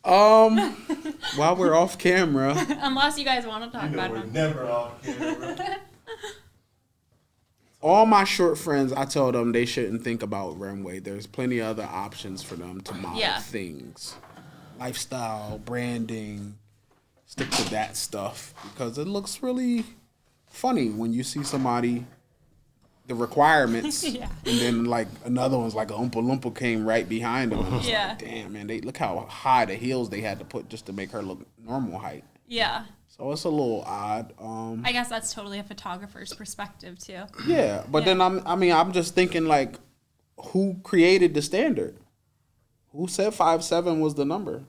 While we're off camera. Unless you guys want to talk about we're them. never off camera. All my short friends, I tell them they shouldn't think about runway. There's plenty of other options for them to model things. Lifestyle, branding, stick to that stuff. Because it looks really funny when you see somebody, the requirements, and then like another one's like a Oompa Loompa came right behind them. Like, damn, man, look how high the heels they had to put just to make her look normal height. Yeah. So it's a little odd. I guess that's totally a photographer's perspective too. Yeah, but then I'm just thinking like, who created the standard? Who said 5'7" was the number?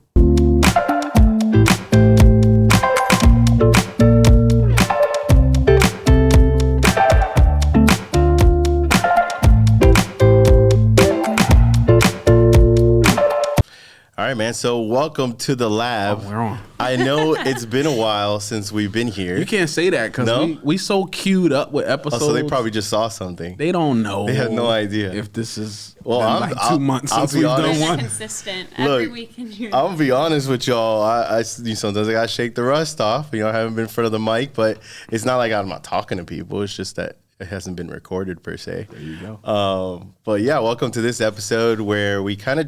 All right, man. So welcome to the lab. Oh, we're on. I know it's been a while since we've been here. You can't say that because we so queued up with episodes. Oh, so they probably just saw something. They don't know. They have no idea if this is like 2 months since we've done one. Consistent every week. I'm gonna be honest with y'all. I sometimes I gotta shake the rust off. I haven't been in front of the mic, but it's not like I'm not talking to people. It's just that it hasn't been recorded per se. There you go. But yeah, welcome to this episode where we kind of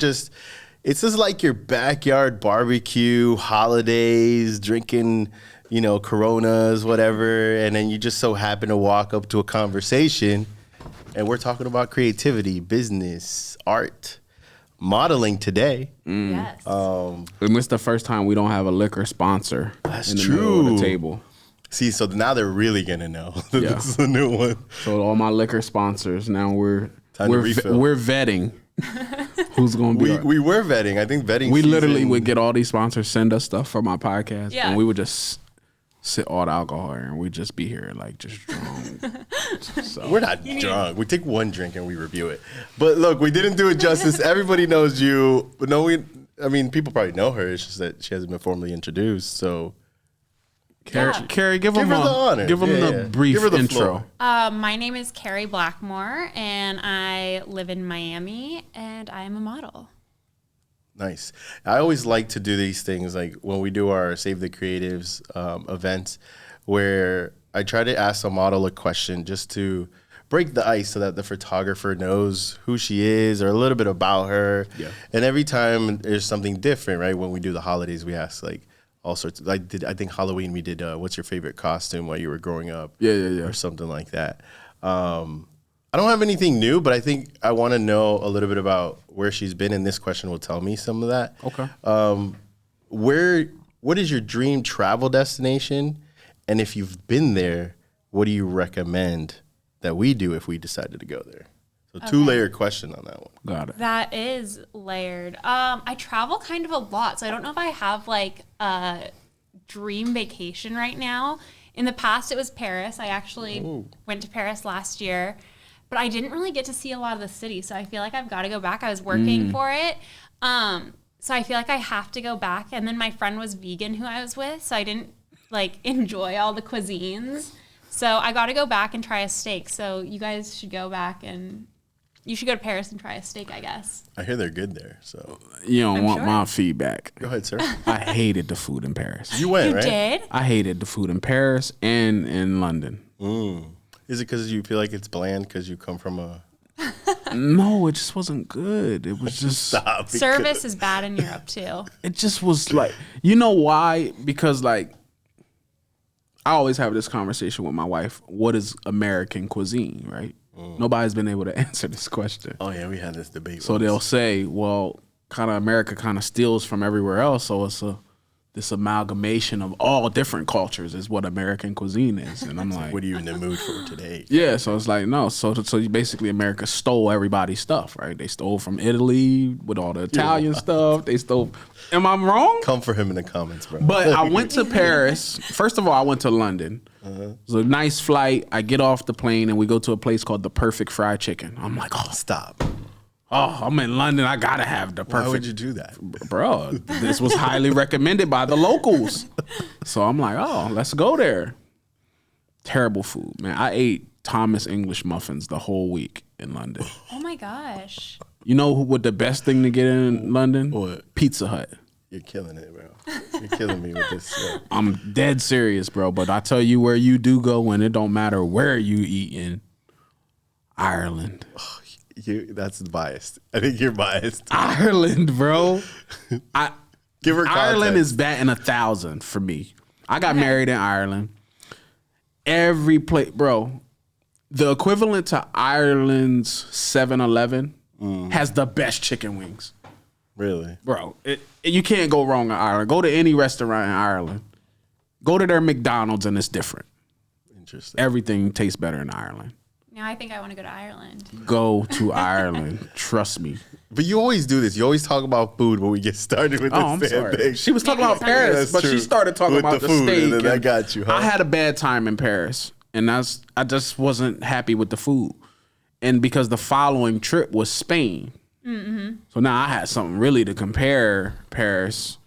it's just like your backyard barbecue, holidays, drinking, Coronas, whatever. And then you just so happen to walk up to a conversation and we're talking about creativity, business, art, modeling today. Yes. And it's the first time we don't have a liquor sponsor That's in the true. middle of the table. See, so now they're really going to know that this is a new one. So all my liquor sponsors, now we're refill. We're vetting. Who's gonna be? We were vetting. I think vetting. We literally would get all these sponsors send us stuff for my podcast, and we would just sit all the alcohol here, and we'd just be here like just drunk. So. We're not drunk. We take one drink and we review it. But look, we didn't do it justice. Everybody knows you, but people probably know her. It's just that she hasn't been formally introduced. So, Carrie, give them the honor. Give them the brief intro. My name is Carrie Blackmore, and I live in Miami, and I am a model. Nice. I always like to do these things, like when we do our Save the Creatives events, where I try to ask a model a question just to break the ice so that the photographer knows who she is or a little bit about her. Yeah. And every time there's something different, right? When we do the holidays, we ask like all sorts of, I think Halloween we did what's your favorite costume while you were growing up? Yeah. Or something like that. I don't have anything new, but I think I want to know a little bit about where she's been, and this question will tell me some of that. Okay. What is your dream travel destination? And if you've been there, what do you recommend that we do if we decided to go there? So two-layer question on that one. Got it. That is layered. I travel kind of a lot, so I don't know if I have like a dream vacation right now. In the past, it was Paris. I actually went to Paris last year, but I didn't really get to see a lot of the city, so I feel like I've got to go back. I was working for it, so I feel like I have to go back. And then my friend was vegan who I was with, so I didn't like enjoy all the cuisines. So I got to go back and try a steak. So you guys should go back and you should go to Paris and try a steak, I guess. I hear they're good there, so. You don't want my feedback. Go ahead, sir. I hated the food in Paris. You went, You right? did? I hated the food in Paris and in London. Is it because you feel like it's bland because you come from a... No, it just wasn't good. It was just... Stop. Service is bad in Europe, too. It just was like... You know why? Because like... I always have this conversation with my wife. What is American cuisine, right? Nobody's been able to answer this question. Oh, yeah, we had this debate. So they'll say, well, kind of America kind of steals from everywhere else. So it's this amalgamation of all different cultures is what American cuisine is. And I'm like, what are you in the mood for today? yeah. So it's like, no. So you basically America stole everybody's stuff, right? They stole from Italy with all the Italian stuff. They stole. Am I wrong? Come for him in the comments, bro. But I went to Paris. First of all, I went to London. It was a nice flight. I get off the plane and we go to a place called the Perfect Fried Chicken. I'm like, oh, Stop. oh, I'm in London. I gotta have the perfect. Why would you do that? Bro, this was highly recommended by the locals. So I'm like, oh, let's go there. Terrible food, man. I ate Thomas English muffins the whole week in London. Oh my gosh. You know what the best thing to get in London? What? Pizza Hut. You're killing it, bro. You're killing me with this. I'm dead serious, bro. But I tell you where you do go, and it don't matter where you eating. Ireland. Oh, that's biased. I think you're biased. Ireland, bro. Give her context. Ireland is batting 1,000 for me. I got married in Ireland. Every place, bro. The equivalent to Ireland's 7-Eleven has the best chicken wings. Really? Bro, you can't go wrong in Ireland. Go to any restaurant in Ireland. Go to their McDonald's and it's different. Interesting. Everything tastes better in Ireland. Now I think I want to go to Ireland. Go to Ireland. Trust me. But you always do this. You always talk about food when we get started with this damn thing. She was talking about Paris, but she started talking about the food, steak. And then I got you, huh? I had a bad time in Paris, and I just wasn't happy with the food. And because the following trip was Spain. Mm-hmm. So now I had something really to compare Paris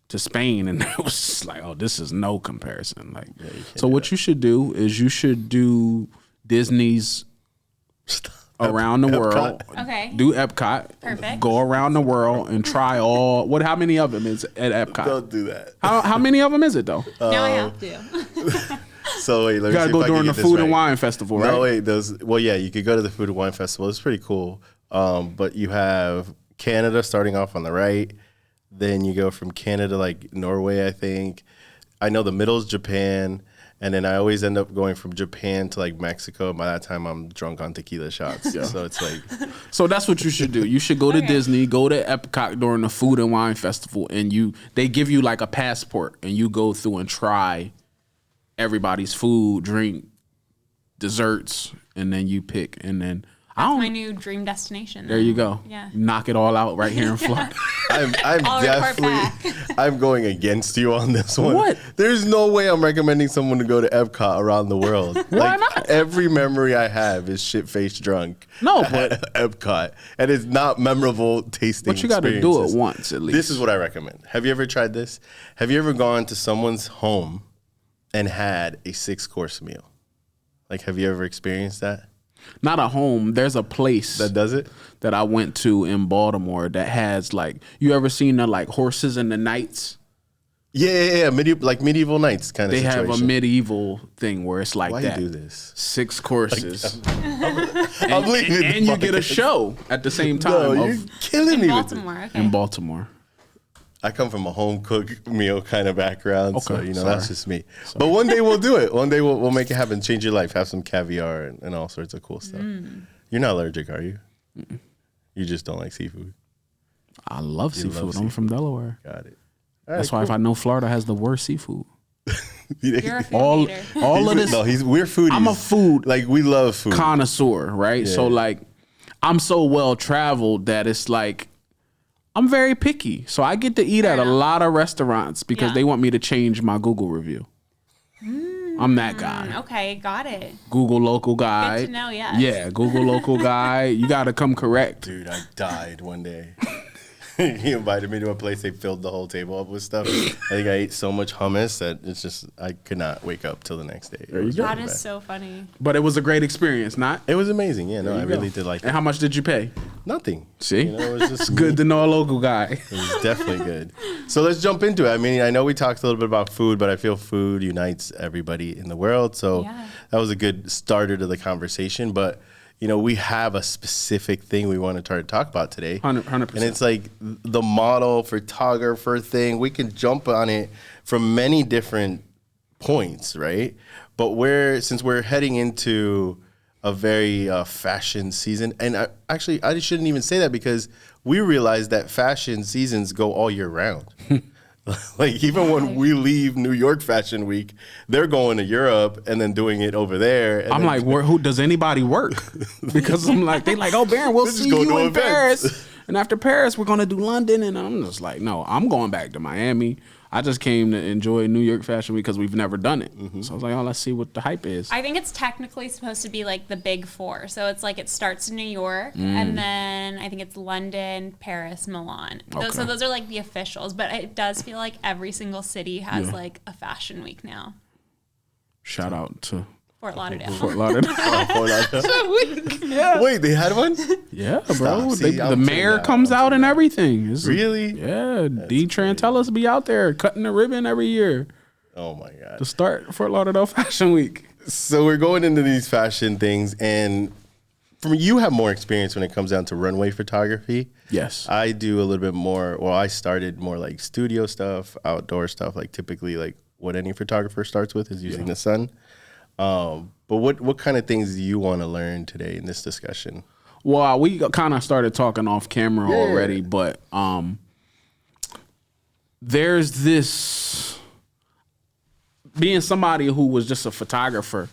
to Spain, and it was just like, oh, this is no comparison. Like, so what you should do is you should do Disney's around the world. Okay. Do Epcot. Perfect. Go around the world and try all. How many of them is at Epcot? Don't do that. How many of them is it though? Now I have to. So wait, let me You gotta see go if I can during the get this Food right. and Wine Festival, right? No, wait. Well, yeah, you could go to the Food and Wine Festival. It's pretty cool. But you have Canada starting off on the right. Then you go from Canada, like Norway, I think. I know the middle is Japan. And then I always end up going from Japan to like Mexico. And by that time, I'm drunk on tequila shots. Yeah. So it's like. So that's what you should do. You should go to Disney, go to Epcot during the Food and Wine Festival, and they give you like a passport, and you go through and try everybody's food, drink, desserts, and then you pick. And then That's my new dream destination. There you go. Yeah. Knock it all out right here in Florida. I'm going against you on this one. What? There's no way I'm recommending someone to go to Epcot around the world. Why not? Every memory I have is shit-faced drunk. No, but Epcot, and it's not memorable tasting. But you got to do it once at least. This is what I recommend. Have you ever tried this? Have you ever gone to someone's home and had a 6-course meal? Like, have you ever experienced that? Not a home. There's a place that does it that I went to in Baltimore that has like, you ever seen the like horses and the knights? Yeah. Medieval knights kind of They situation. have a medieval thing where it's like Why that. You do this? 6 courses. I'm leaving. And you get a show at the same time. No, you're killing me. Baltimore. In Baltimore. I come from a home cooked meal kind of background, so that's just me. Sorry. But one day we'll do it. One day we'll make it happen. Change your life. Have some caviar and all sorts of cool stuff. You're not allergic, are you? Mm-mm. You just don't like seafood. I love seafood. I'm from Delaware. Got it. That's why if I know Florida has the worst seafood. You're a food eater. All of this. No, we're foodies. I'm a food we love food connoisseur, right? Yeah. So like, I'm so well traveled that it's like, I'm very picky. So I get to eat at a lot of restaurants because they want me to change my Google review. I'm that guy. Okay, got it. Google local guy. Good to know, yes. Yeah, Google local guy. You got to come correct. Dude, I died one day. He invited me to a place. They filled the whole table up with stuff. I think I ate so much hummus that it's just, I could not wake up till the next day. That is so funny. But it was a great experience, not? It was amazing. Yeah, no, I really did like it. And how much did you pay? Nothing. See? It was just good to know a local guy. It was definitely good. So let's jump into it. I mean, I know we talked a little bit about food, but I feel food unites everybody in the world. So that was a good starter to the conversation. But we have a specific thing we want to try to talk about today. 100%. And it's like the model photographer thing. We can jump on it from many different points, right? But since we're heading into a very fashion season, and I shouldn't even say that because we realize that fashion seasons go all year round. Like even when we leave New York Fashion Week, they're going to Europe and then doing it over there. And I'm like, who does anybody work? Because I'm like, they like, oh, Baron, we'll see you in Paris. And after Paris, we're going to do London. And I'm just like, no, I'm going back to Miami. I just came to enjoy New York Fashion Week because we've never done it. Mm-hmm. So I was like, oh, let's see what the hype is. I think it's technically supposed to be like the big 4. So it's like it starts in New York, and then I think it's London, Paris, Milan. Okay. So those are like the officials. But it does feel like every single city has like a fashion week now. Shout out to Fort Lauderdale. Fort Lauderdale. Fort Lauderdale. Yeah. Wait, they had one? Yeah, bro. See, The mayor comes out and everything. Really? Yeah. D. Trantellis be out there cutting the ribbon every year. Oh my God. To start Fort Lauderdale Fashion Week. So we're going into these fashion things, and from you have more experience when it comes down to runway photography. Yes. I do a little bit more. Well, I started more like studio stuff, outdoor stuff, like typically like what any photographer starts with is using the sun. But what kind of things do you want to learn today in this discussion? Well, we kind of started talking off camera already, but there's this, being somebody who was just a photographer,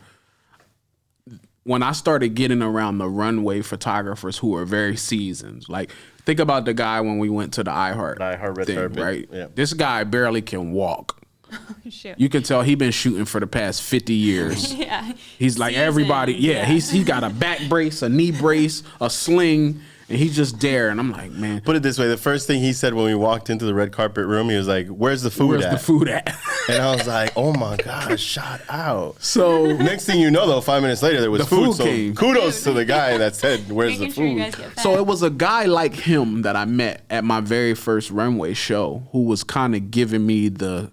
when I started getting around the runway photographers who are very seasoned, like think about the guy when we went to the iHeart Red thing, Carpet. right? Yeah. This guy barely can walk. Shoot. You can tell he been shooting for the past 50 years. Yeah. He's like Seasoned, everybody. Yeah, he got a back brace, a knee brace, a sling, and he's just there. And I'm like, man. Put it this way: the first thing he said when we walked into the red carpet room, he was like, "Where's the food at?" The food at? And I was like, "Oh my gosh, shot out!" So next thing you know, though, 5 minutes later, there was The food. food came. So kudos to the guy that said, "Where's the Making sure you food?" guys get fed. So it was a guy like him that I met at my very first runway show who was kind of giving me the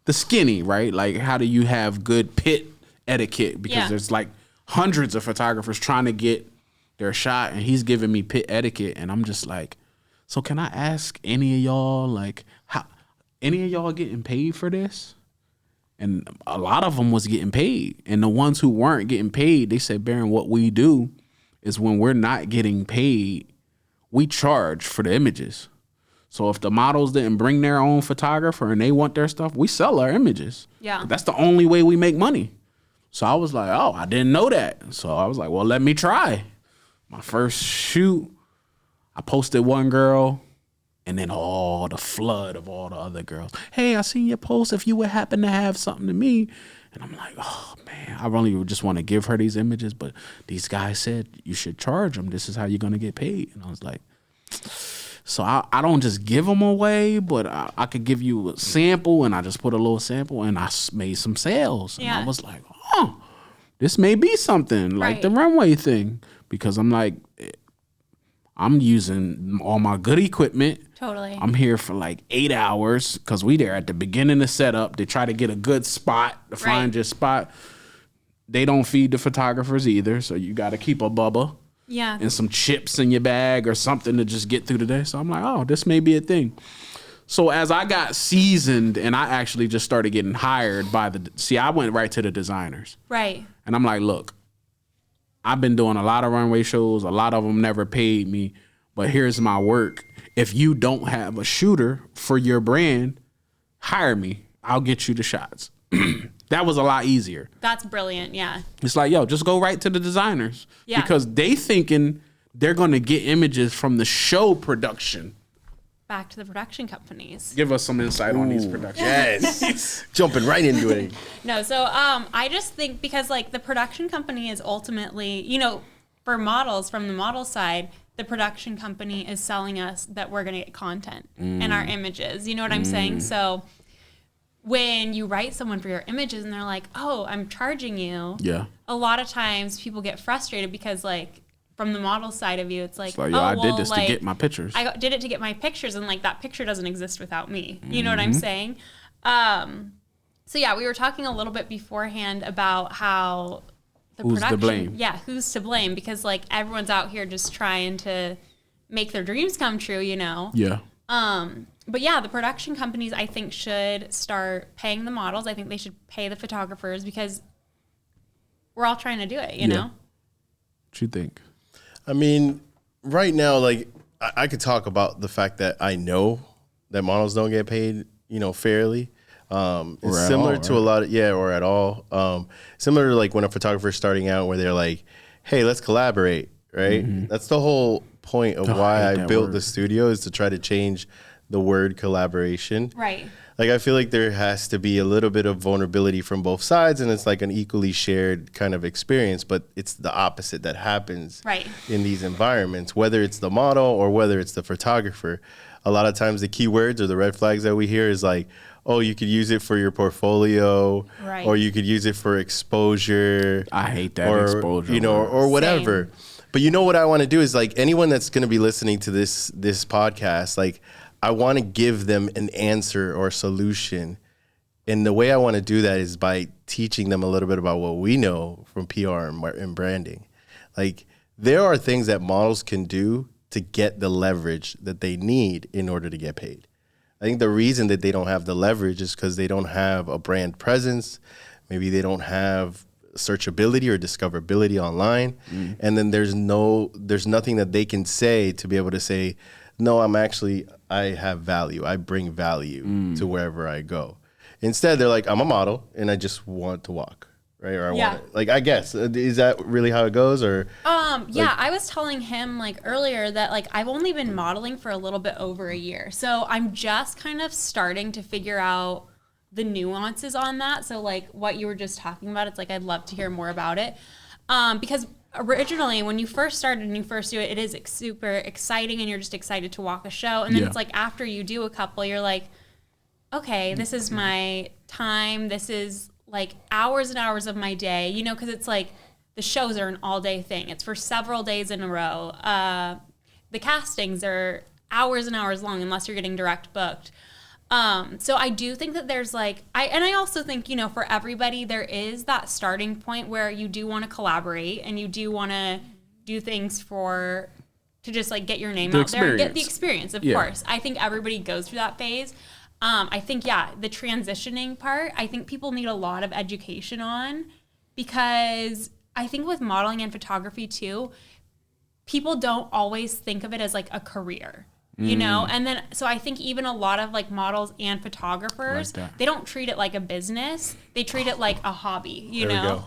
skinny, right? Like, how do you have good pit etiquette? Because there's like hundreds of photographers trying to get their shot, and he's giving me pit etiquette, and I'm just like, so can I ask any of y'all, like, how any of y'all getting paid for this? And a lot of them was getting paid, and the ones who weren't getting paid, they said, Baron, what we do is when we're not getting paid, we charge for the images. So if the models didn't bring their own photographer and they want their stuff, we sell our images. Yeah. That's the only way we make money. So I was like, oh, I didn't know that. So I was like, well, let me try. My first shoot, I posted one girl, and then all the flood of all the other girls. Hey, I seen your post. If you would happen to have something to me. And I'm like, oh, man, I really just want to give her these images. But these guys said you should charge them. This is how you're going to get paid. And I was like, so I don't just give them away, but I could give you a sample, and I just put a little sample, and I made some sales. And I was like, oh, this may be something like the runway thing, because I'm like, I'm using all my good equipment. Totally. I'm here for like 8 hours because we there at the beginning of setup. They try to get a good spot to find your spot. They don't feed the photographers either, so you got to keep a bubba. Yeah. And some chips in your bag or something to just get through the day. So I'm like, oh, this may be a thing. So as I got seasoned and I actually just started getting hired by I went right to the designers. Right. And I'm like, look, I've been doing a lot of runway shows. A lot of them never paid me, but here's my work. If you don't have a shooter for your brand, hire me. I'll get you the shots. That was a lot easier. That's brilliant, yeah. It's like, yo, just go right to the designers. Yeah. Because they thinking they're going to get images from the show production. Back to the production companies. Give us some insight on these productions. Yes. Jumping right into it. No, so I just think because like the production company is ultimately, you know, for models, from the model side, the production company is selling us that we're going to get content and our images. You know what I'm saying? So when you write someone for your images and they're like, oh, I'm charging you. Yeah. A lot of times people get frustrated because like from the model side of you, it's like, yo, I did this to get my pictures. I did it to get my pictures, and like that picture doesn't exist without me. You know what I'm saying? So yeah, we were talking a little bit beforehand about how who's to blame? Yeah, who's to blame? Because like everyone's out here just trying to make their dreams come true, you know? Yeah. But yeah, the production companies I think should start paying the models. I think they should pay the photographers because we're all trying to do it, you know? What you think? I mean, right now, like I could talk about the fact that I know that models don't get paid, you know, fairly. It's similar to a lot of, or at all. Similar to like when a photographer is starting out where they're like, hey, let's collaborate, right? That's the whole point of why I built the studio, is to try to change the word collaboration. Right. Like, I feel like there has to be a little bit of vulnerability from both sides, and it's like an equally shared kind of experience, but it's the opposite that happens in these environments, whether it's the model or whether it's the photographer. A lot of times the keywords or the red flags that we hear is like, oh, you could use it for your portfolio, Right. or you could use it for exposure. I hate that or, exposure. You know, or whatever. Same. But you know what I want to do is like anyone that's going to be listening to this podcast, like I want to give them an answer or solution. And the way I want to do that is by teaching them a little bit about what we know from PR and branding. Like there are things that models can do to get the leverage that they need in order to get paid. I think the reason that they don't have the leverage is because they don't have a brand presence. Maybe they don't have searchability or discoverability online. And then there's nothing that they can say to be able to say, no, I have value. I bring value to wherever I go. Instead, they're like, I'm a model and I just want to walk. Right? Or I want it. Like, I guess, is that really how it goes? Or I was telling him like earlier that like I've only been modeling for a little bit over a year. So I'm just kind of starting to figure out the nuances on that. So like what you were just talking about, it's like I'd love to hear more about it. Because originally when you first started and you first do it, it is super exciting and you're just excited to walk a show. And then it's like after you do a couple, you're like, okay, this is my time. This is like hours and hours of my day, you know, because it's like the shows are an all-day thing. It's for several days in a row. The castings are hours and hours long unless you're getting direct booked. So I do think that there's like, I also think, you know, for everybody, there is that starting point where you do want to collaborate and you do want to do things to just like get your name out there and get the experience, of course. I think everybody goes through that phase. I think, the transitioning part, I think people need a lot of education on, because I think with modeling and photography too, people don't always think of it as like a career, you know? And then, so I think even a lot of like models and photographers, they don't treat it like a business. They treat it like a hobby, you know? There we go.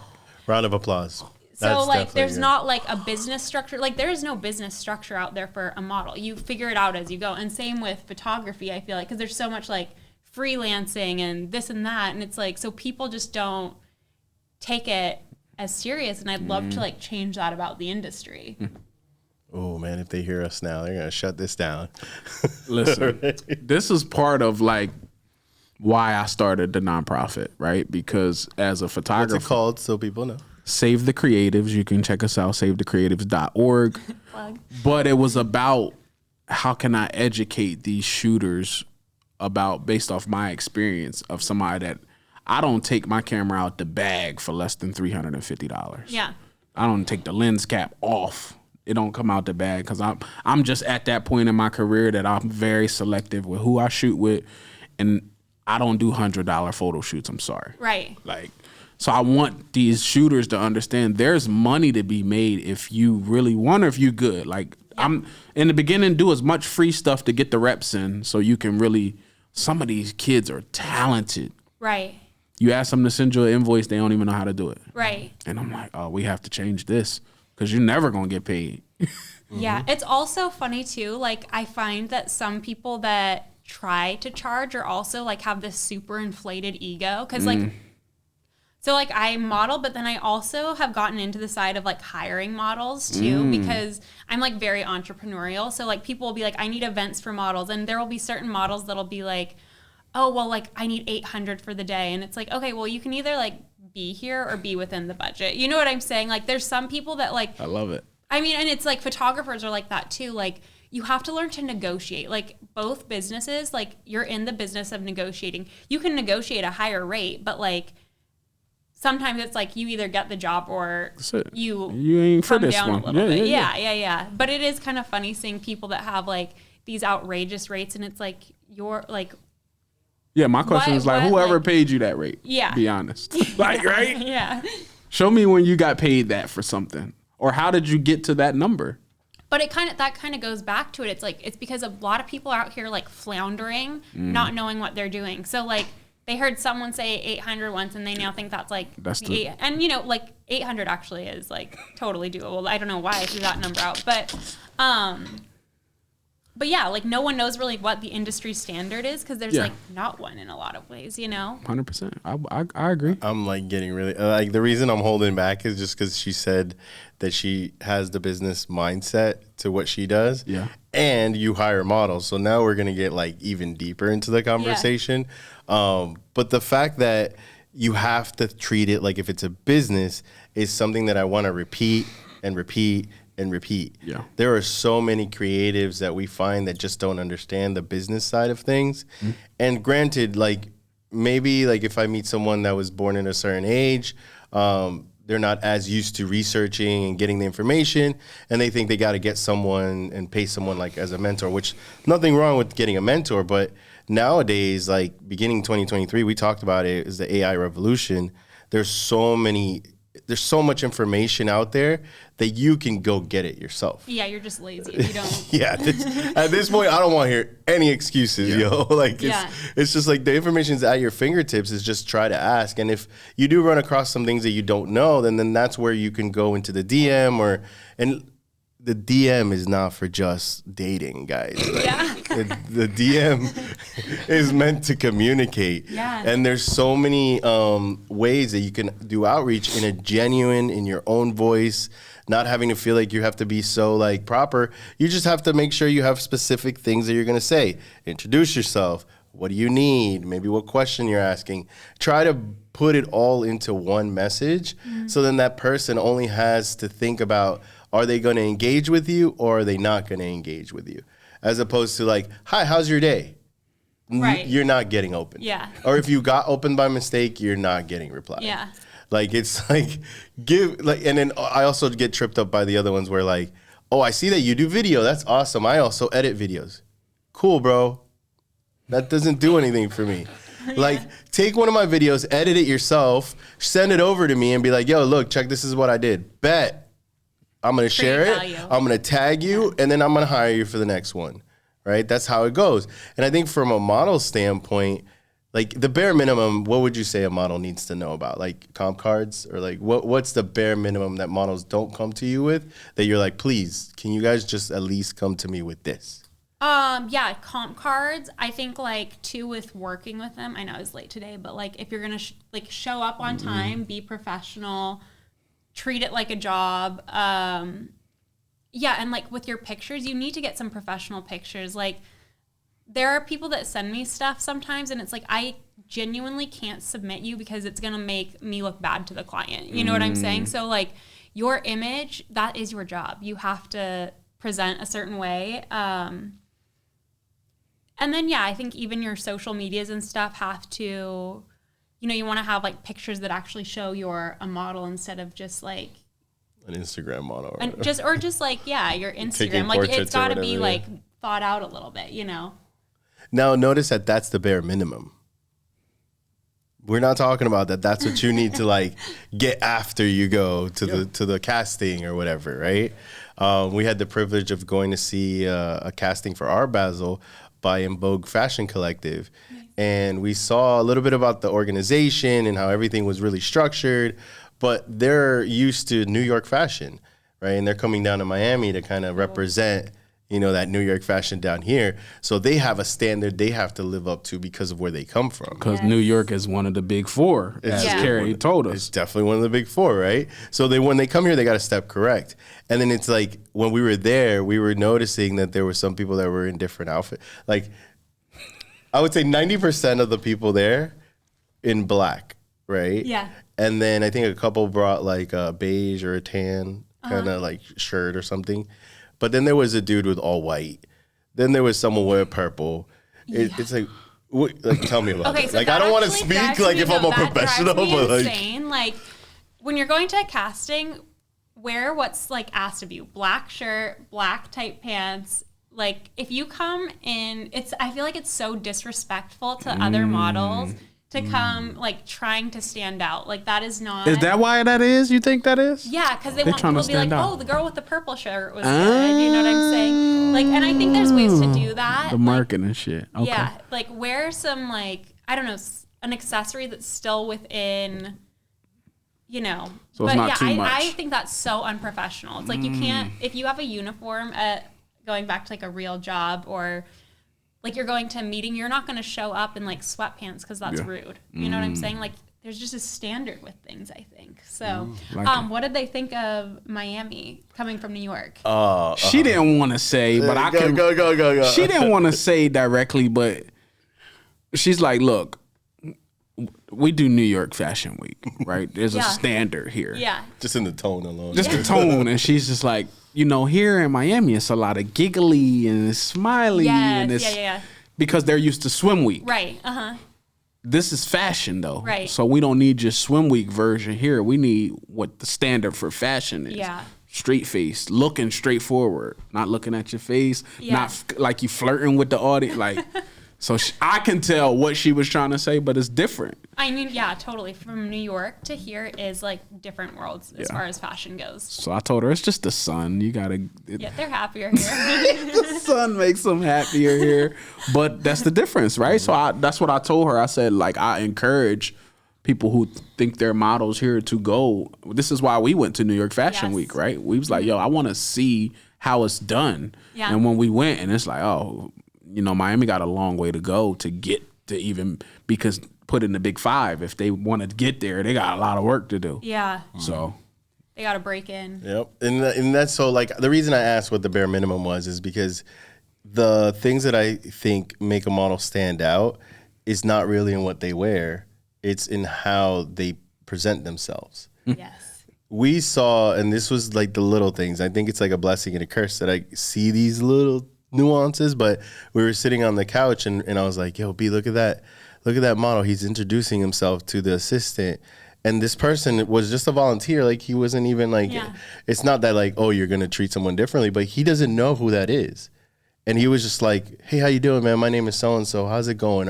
Round of applause. So like there's not like a business structure. Like there is no business structure out there for a model. You figure it out as you go. And same with photography, I feel like, because there's so much like freelancing and this and that. And it's like, so people just don't take it as serious. And I'd love to like change that about the industry. Oh man, if they hear us now, they're going to shut this down. Listen, this is part of like why I started the nonprofit, right? Because as a photographer. What's it called so people know? Save the Creatives. You can check us out, savethecreatives.org. But it was about how can I educate these shooters about, based off my experience of somebody that I don't take my camera out the bag for less than $350. Yeah. I don't take the lens cap off. It don't come out the bag because I'm just at that point in my career that I'm very selective with who I shoot with, and I don't do $100 photo shoots. I'm sorry. Right. Like. So I want these shooters to understand there's money to be made if you really want or if you good. Like I'm in the beginning, do as much free stuff to get the reps in so you can really, some of these kids are talented. Right. You ask them to send you an invoice, they don't even know how to do it. Right. And I'm like, oh, we have to change this because you're never going to get paid. Yeah. It's also funny too. Like I find that some people that try to charge are also like have this super inflated ego. Cause like, so like I model, but then I also have gotten into the side of like hiring models too, because I'm like very entrepreneurial. So like people will be like, I need events for models. And there will be certain models that'll be like, oh, well, like I need 800 for the day. And it's like, okay, well, you can either like be here or be within the budget. You know what I'm saying? Like there's some people that like, I love it. I mean, and it's like photographers are like that too. Like you have to learn to negotiate. Like both businesses, like you're in the business of negotiating. You can negotiate a higher rate, but like, sometimes it's like you either get the job or you ain't for come this down one. a little bit. Yeah. Yeah. But it is kind of funny seeing people that have like these outrageous rates, and it's like you're like. Yeah, my question is like, whoever like, paid you that rate? Yeah. Be honest. Like, right? Yeah. Show me when you got paid that for something, or how did you get to that number? But that kind of goes back to it. It's like it's because a lot of people are out here like floundering, not knowing what they're doing. So like. They heard someone say 800 once, and they now think that's like and you know, like 800 actually is like totally doable. I don't know why I threw that number out, but yeah, like no one knows really what the industry standard is because there's like not one in a lot of ways, you know. 100%. I agree. I'm like getting really like the reason I'm holding back is just because she said that she has the business mindset to what she does. Yeah. And you hire models, so now we're gonna get like even deeper into the conversation. But the fact that you have to treat it like if it's a business is something that I want to repeat and repeat and repeat. Yeah. There are so many creatives that we find that just don't understand the business side of things. Mm-hmm. And granted, like maybe like if I meet someone that was born in a certain age, they're not as used to researching and getting the information, and they think they got to get someone and pay someone like as a mentor, which nothing wrong with getting a mentor. But nowadays, like beginning 2023, we talked about it, is the AI revolution. There's so much information out there that you can go get it yourself. Yeah, you're just lazy if you don't. Yeah, at this point, I don't want to hear any excuses, yo. Like, it's just like the information's at your fingertips. Is just try to ask. And if you do run across some things that you don't know, then that's where you can go into the DM and the DM is not for just dating, guys. Like, yeah. The DM is meant to communicate. Yeah. And there's so many ways that you can do outreach in a genuine, in your own voice, not having to feel like you have to be so like proper. You just have to make sure you have specific things that you're going to say. Introduce yourself. What do you need? Maybe what question you're asking. Try to put it all into one message. Mm-hmm. So then that person only has to think about, are they going to engage with you or are they not going to engage with you? As opposed to like, hi, how's your day? Right. You're not getting open. Yeah. Or if you got open by mistake, you're not getting replied. Yeah. Like, it's like, and then I also get tripped up by the other ones where like, oh, I see that you do video. That's awesome. I also edit videos. Cool, bro. That doesn't do anything for me. Yeah. Like, take one of my videos, edit it yourself, send it over to me and be like, yo, look, check, this is what I did. Bet. I'm going to share it. I'm going to tag you, and then I'm going to hire you for the next one, right? That's how it goes. And I think from a model standpoint, like the bare minimum, what would you say a model needs to know about? Like comp cards, or like what's the bare minimum that models don't come to you with that you're like, please, can you guys just at least come to me with this? Yeah, comp cards. I think like too with working with them. I know I was late today, but like if you're gonna show up on time, be professional, treat it like a job. Yeah, and like with your pictures, you need to get some professional pictures. Like there are people that send me stuff sometimes, and it's like I genuinely can't submit you because it's gonna make me look bad to the client. You know what I'm saying? So like your image, that is your job. You have to present a certain way. And then, yeah, I think even your social medias and stuff have to, you know, you want to have like pictures that actually show you're a model instead of just like an Instagram model. And just like, yeah, your Instagram. Like it's got to be like thought out a little bit, you know? Now, notice that that's the bare minimum. We're not talking about that. That's what you need to like get after you go to the casting or whatever, right? We had the privilege of going to see a casting for Art Basel by In Vogue Fashion Collective. Nice. And we saw a little bit about the organization and how everything was really structured, but they're used to New York fashion, right? And they're coming down to Miami to kind of represent, you know, that New York fashion down here. So they have a standard they have to live up to because of where they come from. Because New York is one of the big four, as Carrie told us. It's definitely one of the big four, right? So when they come here, they got to step correct. And then it's like, when we were there, we were noticing that there were some people that were in different outfits. Like, I would say 90% of the people there in black, right? Yeah. And then I think a couple brought like a beige or a tan kind of like shirt or something. But then there was a dude with all white. Then there was someone with purple. It's like, tell me about it. So like, I don't want to speak like if I'm a professional, but like, insane. Like, when you're going to a casting, wear what's like asked of you: black shirt, black tight pants. Like, if you come in, I feel like it's so disrespectful to other models to come like trying to stand out. Like, that is not. Is that why that is? You think that is? Yeah, because they want people to be like, oh, the girl with the purple shirt was good. You know what I'm saying? Like, and I think there's ways to do that. The marketing and shit. Okay. Yeah, like wear some like, I don't know, an accessory that's still within, you know. So it's not too much. I think that's so unprofessional. It's like you can't, if you have a uniform at going back to like a real job, or like you're going to a meeting, you're not going to show up in like sweatpants because that's rude. You know what I'm saying? Like, there's just a standard with things, I think. So, what did they think of Miami coming from New York? She didn't want to say, but I can go. She didn't want to say directly, but she's like, look, we do New York Fashion Week, right? There's a standard here. Yeah. Just in the tone alone. Just the tone. And she's just like, here in Miami, it's a lot of giggly and smiley. Yes, and it's, yeah. because they're used to swim week. Right. This is fashion, though. Right. So we don't need just swim week version here. We need what the standard for fashion is. Yeah. Straight face, looking straight forward, not looking at your face, not like you flirting with the audience. Like, so I can tell what she was trying to say, but it's different. I mean, yeah, totally. From New York to here is like different worlds as far as fashion goes. So I told her it's just the sun. You gotta. Yeah, they're happier here. The sun makes them happier here, but that's the difference, right? So that's what I told her. I said, like, I encourage people who think they're models here to go. This is why we went to New York Fashion Week, right? We was like, yo, I want to see how it's done. Yeah. And when we went, and it's like, oh, Miami got a long way to go to get to even because put in the Big Five. If they want to get there, they got a lot of work to do. Yeah. So they got to break in. Yep. And that's so, like, the reason I asked what the bare minimum was is because the things that I think make a model stand out is not really in what they wear. It's in how they present themselves. Yes. We saw, and this was like the little things. I think it's like a blessing and a curse that I see these little nuances, but we were sitting on the couch and I was like, yo, B, look at that model. He's introducing himself to the assistant. And this person was just a volunteer. Like, he wasn't even like, it's not that like, oh, you're going to treat someone differently, but he doesn't know who that is. And he was just like, hey, how you doing, man? My name is so-and-so. How's it going?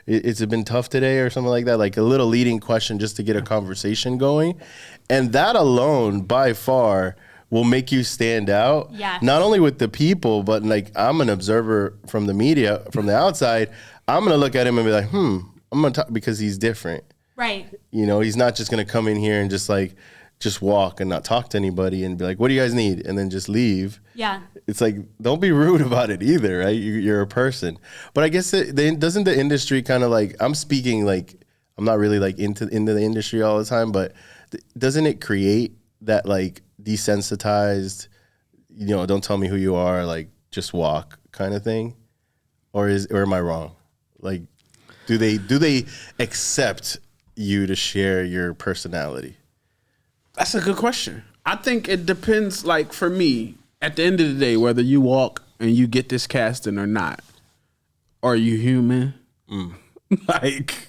Has it been tough today or something like that? Like a little leading question just to get a conversation going. And that alone, by far, will make you stand out. Yes. Not only with the people, but like, I'm an observer from the media, from the outside. I'm going to look at him and be like, I'm going to talk because he's different. Right. He's not just going to come in here and just walk and not talk to anybody and be like, what do you guys need? And then just leave. Yeah. It's like, don't be rude about it either, right? You're a person. But I guess doesn't the industry kind of like, I'm speaking like, I'm not really like into the industry all the time, but doesn't it create that like desensitized, don't tell me who you are, like just walk kind of thing? Or am I wrong? Like, do they accept you to share your personality? That's a good question. I think it depends. Like, for me, at the end of the day, whether you walk and you get this casting or not, are you human? Like,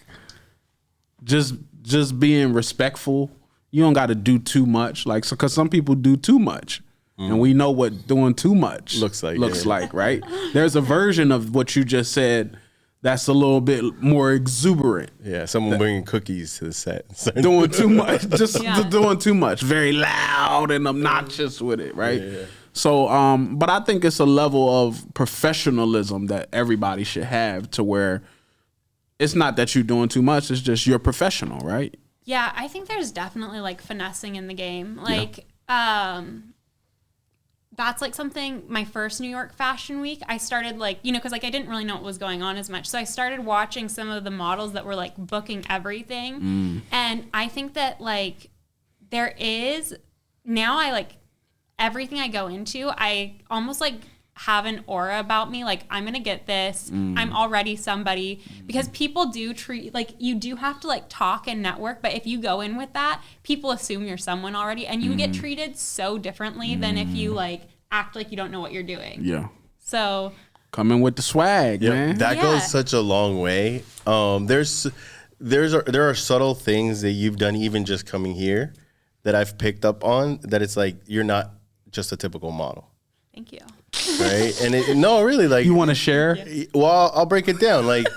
just being respectful. You don't got to do too much. Like, so, because some people do too much. And we know what doing too much looks like, right? There's a version of what you just said that's a little bit more exuberant. Yeah, someone bringing cookies to the set. Doing too much, doing too much. Very loud and obnoxious with it, right? Yeah. So, but I think it's a level of professionalism that everybody should have to where it's not that you're doing too much, it's just you're professional, right? Yeah, I think there's definitely like finessing in the game. Like, that's like something, my first New York Fashion Week, I started like, because like I didn't really know what was going on as much. So I started watching some of the models that were like booking everything. And I think that like there is, now I like, everything I go into, I almost like have an aura about me. Like, I'm going to get this. I'm already somebody. Because people do treat, like, you do have to like talk and network. But if you go in with that, people assume you're someone already. And you get treated so differently than if you like act like you don't know what you're doing. Yeah. So. Coming with the swag, man. That goes such a long way. There are subtle things that you've done even just coming here that I've picked up on that it's like, you're not just a typical model. Thank you. Right? And no, really, like, you want to share? Well, I'll break it down. Like,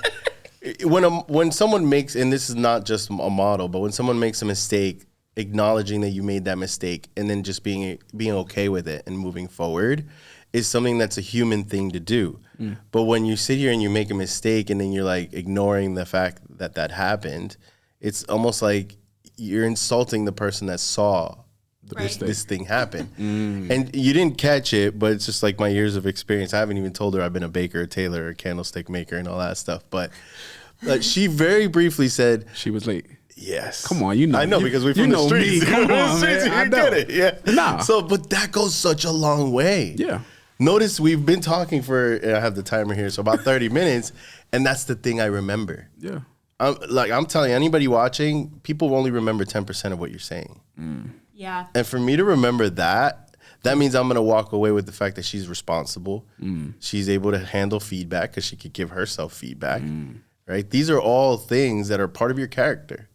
when someone makes, and this is not just a model, but when someone makes a mistake, acknowledging that you made that mistake and then just being okay with it and moving forward is something that's a human thing to do. But when you sit here and you make a mistake and then you're like ignoring the fact that happened, it's almost like you're insulting the person that saw this thing happen. And you didn't catch it, but it's just like my years of experience. I haven't even told her I've been a baker, a tailor, a candlestick maker, and all that stuff. But she very briefly said she was late. Yes. Come on, you know. I know, because we're from the streets. Me. Come on, man. I get it. Yeah. Nah. So, but that goes such a long way. Yeah. Notice we've been talking for, I have the timer here, so about 30 minutes, and that's the thing I remember. Yeah. I'm telling you, anybody watching, people only remember 10% of what you're saying. Yeah. And for me to remember that means I'm going to walk away with the fact that she's responsible. She's able to handle feedback because she could give herself feedback, right? These are all things that are part of your character.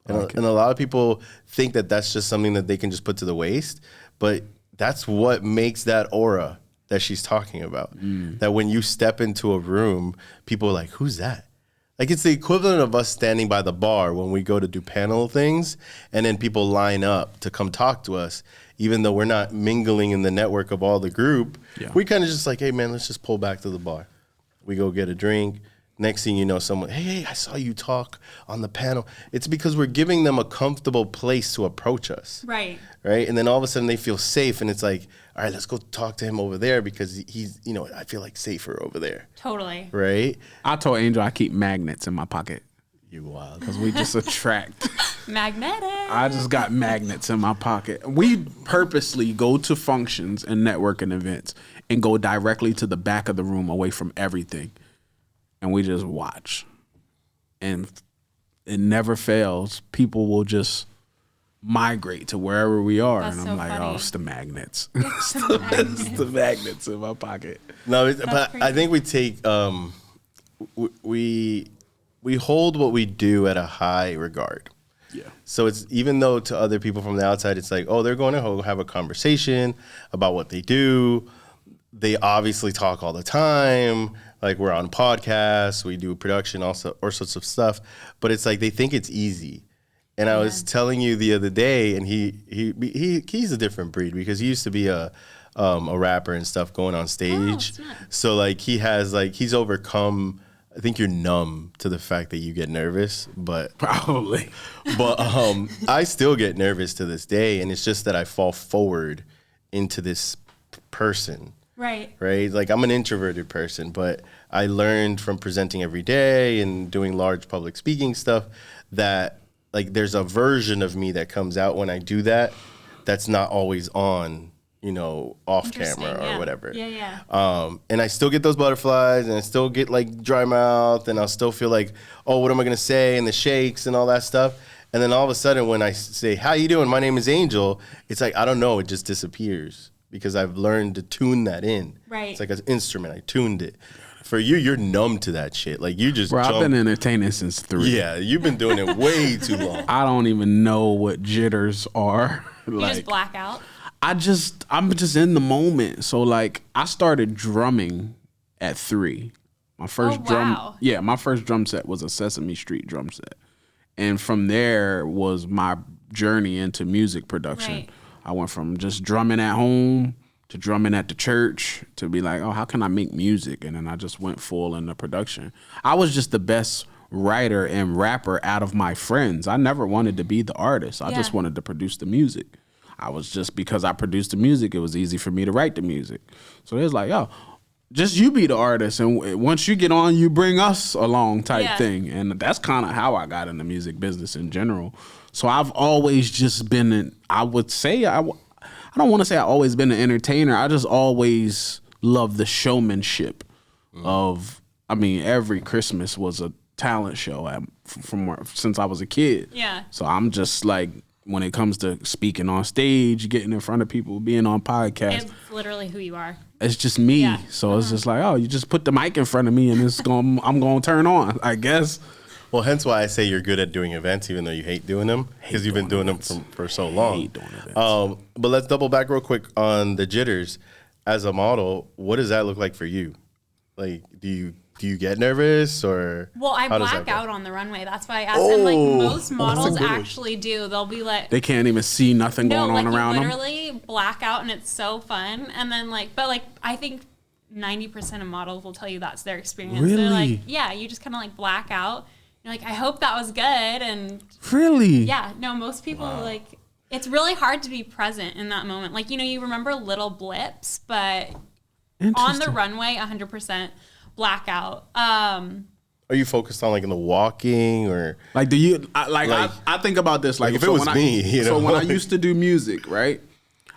And a lot of people think that that's just something that they can just put to the waste, but that's what makes that aura that she's talking about. That when you step into a room, people are like, who's that? Like, it's the equivalent of us standing by the bar when we go to do panel things, and then people line up to come talk to us, even though we're not mingling in the network of all the group. Yeah. We kind of just like, hey, man, let's just pull back to the bar. We go get a drink. Next thing you know, someone, hey, I saw you talk on the panel. It's because we're giving them a comfortable place to approach us. Right. Right? And then all of a sudden they feel safe, and it's like, all right, let's go talk to him over there because he's, I feel like safer over there. Totally. Right? I told Angel I keep magnets in my pocket. You wild. Because we just attract. Magnetic. I just got magnets in my pocket. We purposely go to functions and networking events and go directly to the back of the room away from everything. And we just watch. And it never fails. People will just migrate to wherever we are. That's and I'm so like, funny. oh, it's the magnets. It's the magnets in my pocket. No, but crazy. I think we take, we hold what we do at a high regard. Yeah. So it's, even though to other people from the outside, it's like, oh, they're going to have a conversation about what they do. They obviously talk all the time. Like, we're on podcasts, we do production, also all sorts of stuff. But it's like they think it's easy. And I was telling you the other day, and he's a different breed because he used to be a rapper and stuff going on stage. Oh, so like he's overcome. I think you're numb to the fact that you get nervous, but Probably. But I still get nervous to this day, and it's just that I fall forward into this person. Right. Right? Like, I'm an introverted person, but I learned from presenting every day and doing large public speaking stuff that, like, there's a version of me that comes out when I do that that's not always on, off camera or whatever. Yeah. And I still get those butterflies, and I still get, like, dry mouth, and I'll still feel like, oh, what am I going to say, and the shakes and all that stuff. And then all of a sudden when I say, how you doing? My name is Angel, it's like, I don't know, it just disappears. Because I've learned to tune that in. Right. It's like an instrument. I tuned it. For you, you're numb to that shit. Like, you just I've been entertaining since 3. Yeah, you've been doing it way too long. I don't even know what jitters are. You just black out? I'm just in the moment. So, like, I started drumming at 3. My first my first drum set was a Sesame Street drum set. And from there was my journey into music production. Right. I went from just drumming at home to drumming at the church to be like, oh, how can I make music? And then I just went full into production. I was just the best writer and rapper out of my friends. I never wanted to be the artist. I just wanted to produce the music. I was just, because I produced the music, it was easy for me to write the music. So it was like, yo, just you be the artist. And once you get on, you bring us along type thing. And that's kind of how I got in the music business in general. So I've always just been, I would say, I don't want to say I've always been an entertainer. I just always loved the showmanship of, every Christmas was a talent show since I was a kid. Yeah. So I'm just like, when it comes to speaking on stage, getting in front of people, being on podcasts. It's literally who you are. It's just me. Yeah. So it's just like, oh, you just put the mic in front of me and I'm going to turn on, I guess. Well, hence why I say you're good at doing events, even though you hate doing them, because you've been doing them for so long. I hate doing events. But let's double back real quick on the jitters. As a model, what does that look like for you? Like, do you get nervous, or? Well, I black out on the runway. That's why I asked them. Like, most models actually do. They'll be like, they can't even see nothing going on around them. No, literally black out, and it's so fun. And then I think 90% of models will tell you that's their experience. Really? They're like, yeah, you just kind of like black out. You're like, I hope that was good. And really? Yeah, no, most people it's really hard to be present in that moment. Like, you remember little blips, but on the runway, 100% blackout. Are you focused on, like, in the walking, or like, do you I think about this like if it was me, So when I used to do music, right,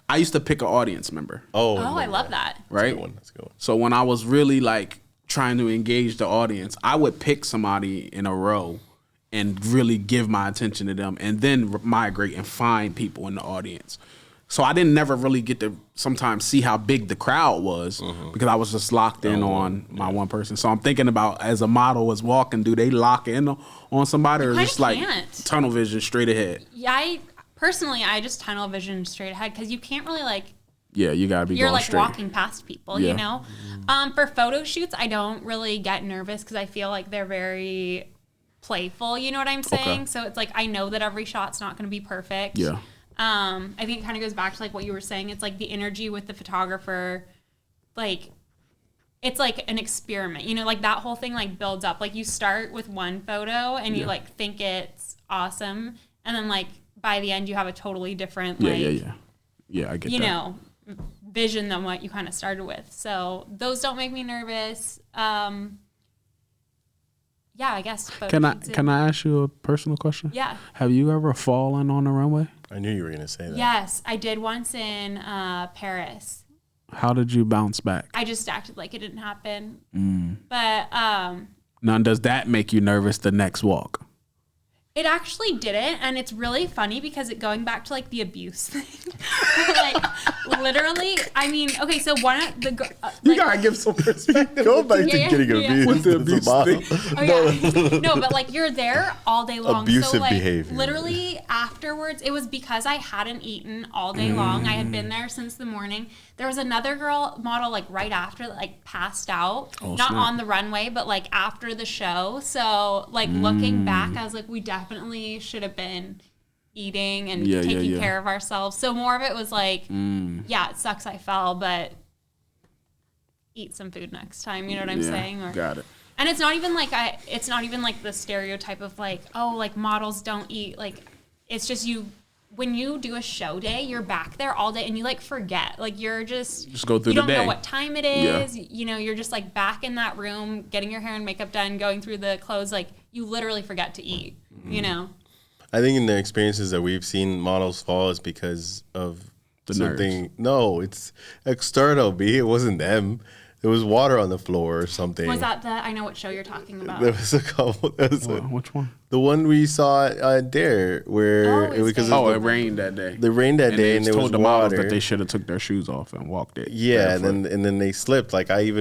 I used to pick an audience member. Oh, I love that. Right? That's a good one. So when I was really like trying to engage the audience, I would pick somebody in a row and really give my attention to them, and then migrate and find people in the audience. So I didn't never really get to sometimes see how big the crowd was because I was just locked in on my one person. So I'm thinking about, as a model is walking, do they lock in on somebody, or just like tunnel vision straight ahead? Yeah, I just tunnel vision straight ahead because you can't really like. Yeah, you gotta be. You're going like straight. walking past people, you know. For photo shoots, I don't really get nervous because I feel like they're very playful. You know what I'm saying? Okay. So it's like I know that every shot's not going to be perfect. Yeah. I think it kind of goes back to like what you were saying. It's like the energy with the photographer, like it's like an experiment, you know, like that whole thing like builds up. Like you start with one photo and you like think it's awesome. And then like by the end you have a totally different, like, I get that. You know, vision than what you kind of started with. So those don't make me nervous. Yeah, I guess. Can I ask you a personal question? Yeah. Have you ever fallen on the runway? I knew you were going to say that. Yes, I did once in Paris. How did you bounce back? I just acted like it didn't happen. But now, does that make you nervous the next walk? it actually didn't, and it's really funny because going back to like the abuse thing, like literally, I mean, okay, so one of the you gotta give some perspective. Go back to getting abused with the abuse thing. Oh yeah, no, but like you're there all day long. Abusive so, like, behavior. Literally afterwards, it was because I hadn't eaten all day long. I had been there since the morning. There was another girl model like right after that like passed out, not on the runway, but like after the show. So like looking back, I was like, we definitely should have been eating and taking care of ourselves. So more of it was like, yeah, it sucks I fell, but eat some food next time. You know what I'm saying? Or, got it. and it's not even like it's not even like the stereotype of like, oh, like models don't eat. Like it's just when you do a show day, you're back there all day and you like forget. Like you're just go through the day. You don't know what time it is. Yeah. You know, you're just like back in that room, getting your hair and makeup done, going through the clothes. Like you literally forget to eat, you know? I think in the experiences that we've seen models fall is because of the something. nerves. No, it's external, B. It wasn't them. There was water on the floor or something. Was that I know what show you're talking about. There was a couple. Which one? The one we saw at Dare, where it rained that day. It rained that day, and there was the water. models that they should have took their shoes off and walked it. Yeah, and then they slipped. Like I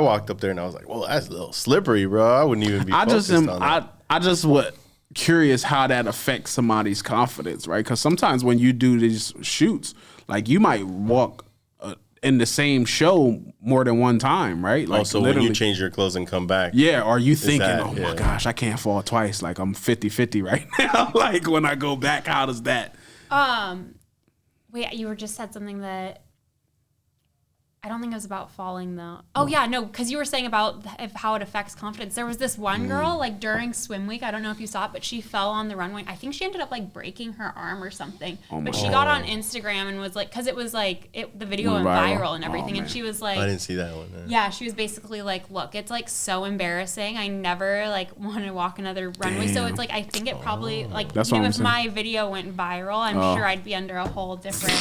walked up there and I was like, "Well, that's a little slippery, bro." I wouldn't even be. I just was curious how that affects somebody's confidence, right? Because sometimes when you do these shoots, like you might walk in the same show more than one time, right? Like also, when you change your clothes and come back. Yeah, are you thinking, my gosh, I can't fall twice. Like I'm 50-50 right now. Like when I go back, how does that? Wait, you just said something that I don't think it was about falling though. Oh yeah, no, because you were saying about how it affects confidence. There was this one girl like during swim week. I don't know if you saw it, but she fell on the runway. I think she ended up like breaking her arm or something. But she got on Instagram and was like, because it was like the video went viral and everything, and she was like, I didn't see that one. Yeah, she was basically like, look, it's like so embarrassing. I never like want to walk another runway. So it's like I think it probably like if my video went viral, I'm sure I'd be under a whole different